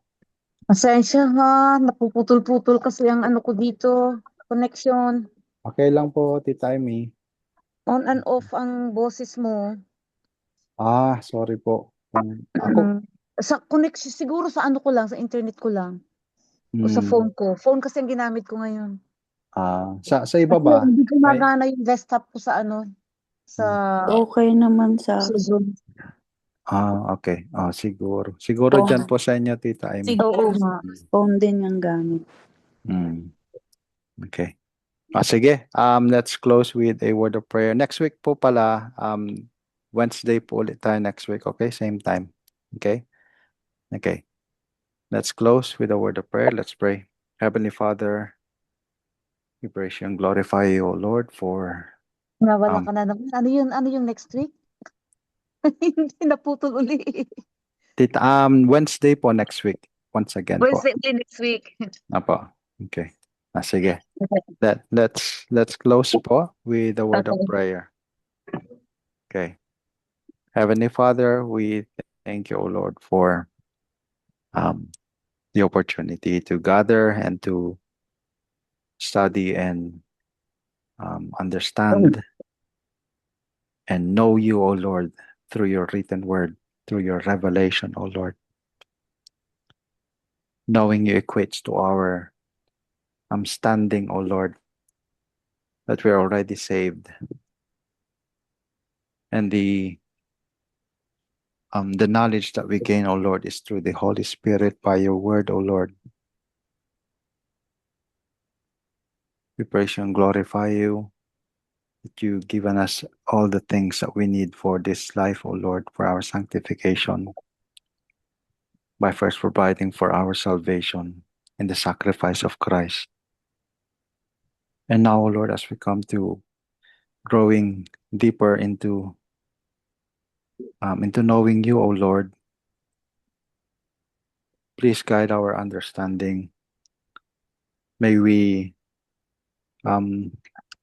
Pasensya ha, napuputol-putol kasi ang ano ko dito, connection. Okay lang po, Tita Amy. On and off ang boses mo. Sorry po. Ako, Sa connection, siguro sa ano ko lang, sa internet ko lang. O sa mm, phone ko. Phone kasi ang ginamit ko ngayon. sa iba Kasi ba? hindi gumagana yung desktop ko sa ano, sa Okay naman sa Zoom. Okay. Siguro. Siguro Phone. dyan po sa inyo, Tita Amy. Oo nga. phone din yung gamit. Okay. Sige. Let's close with a word of prayer. Next week po pala, Wednesday po ulit tayo next week. Okay? Same time. Okay? Okay. Let's close with a word of prayer. Let's pray. Heavenly Father, we praise you and glorify you, O Lord, for Nawala ka na naman. Ano yung next week? Hindi naputol uli. Wednesday po next week. Once again po. Wednesday next week. Apo. Okay. Sige. Let's close po with a word of prayer. Okay. Heavenly Father, we thank you, O Lord, for the opportunity to gather and to study and understand and know you, O Lord, through your written word, through your revelation, O Lord. Knowing you equates to our standing, O Lord, that we're already saved. And the knowledge that we gain, O Lord, is through the Holy Spirit by your word, O Lord. We praise you and glorify you, that you've given us all the things that we need for this life, O Lord, for our sanctification, by first providing for our salvation in the sacrifice of Christ. And now, O Lord, as we come to growing deeper into into knowing you, O Lord. Please guide our understanding. May we um,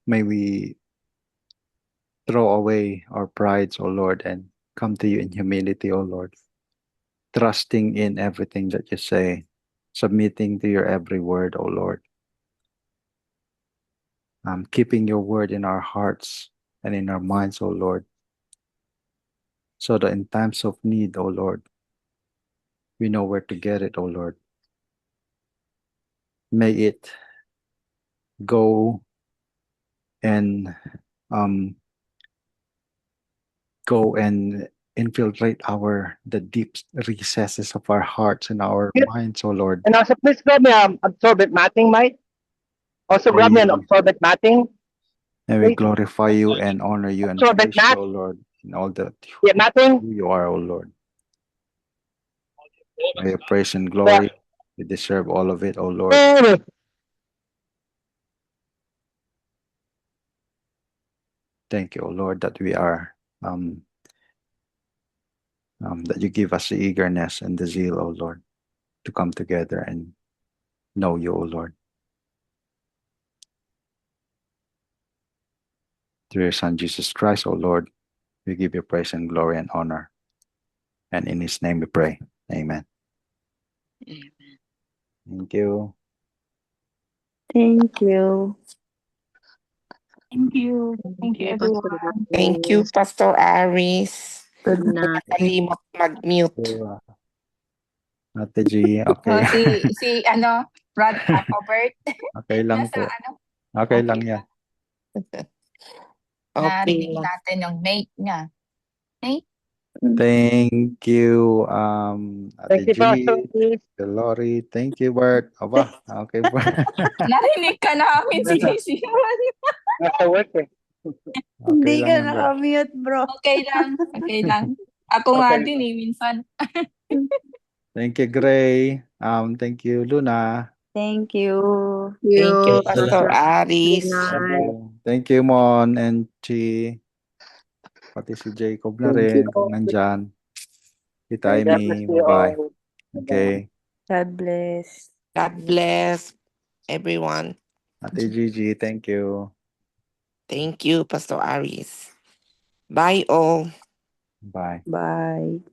may we throw away our prides, O Lord, and come to you in humility, O Lord, trusting in everything that you say, submitting to your every word, O Lord, keeping your word in our hearts and in our minds, O Lord, so that in times of need, O Lord, we know where to get it, O Lord. May it go and um, go and infiltrate the deep recesses of our hearts and our Yeah. minds, O Lord. And also, please grab me absorbent matting, Mike. Also, grab me an May, absorbent matting. may we Please. glorify you and honor you and Absorbent praise you, mat. O Lord, in all that Yeah, matting. who you are, O Lord. May your praise and Yeah. glory, you deserve all of it, O Lord. Thank you, O Lord, that we are that you give us the eagerness and the zeal, O Lord, to come together and know you, O Lord. Through your Son, Jesus Christ, O Lord, we give you praise and glory and honor. And in his name we pray. Amen. Amen. Thank you. Thank you. Thank you. Thank you, Pastor everyone. Thank you, Aris. Pastor Aris. Good Na, Nakalimot mag-mute. So, Ate G, okay. Oh, si Brad Robert. Okay lang Nasa po. Okay lang okay yan. Okay narinig lang. natin yung mate niya. Nate? Thank you, Thank Ate you, G, Pastor. Please. Lori. Thank you, Bert. Aba, okay, Bert. Narinig ka namin si Nasa work eh. Okay Hindi lang ka yan, Bert. nakamute, bro. Okay lang. Okay lang. Ako nga Okay. din minsan. Thank you, Gray. Thank you, Luna. Thank you. Thank you, you, Pastor Good Aris. night. Thank you, Mon and Chi. Pati si Jacob na Thank you rin kung po. nandyan. Si And God bless Taimi, you bye-bye. all. Okay. God bless. God bless everyone. Ate Gigi, thank you. Thank you, Pastor Aris. Bye all. Bye. Bye.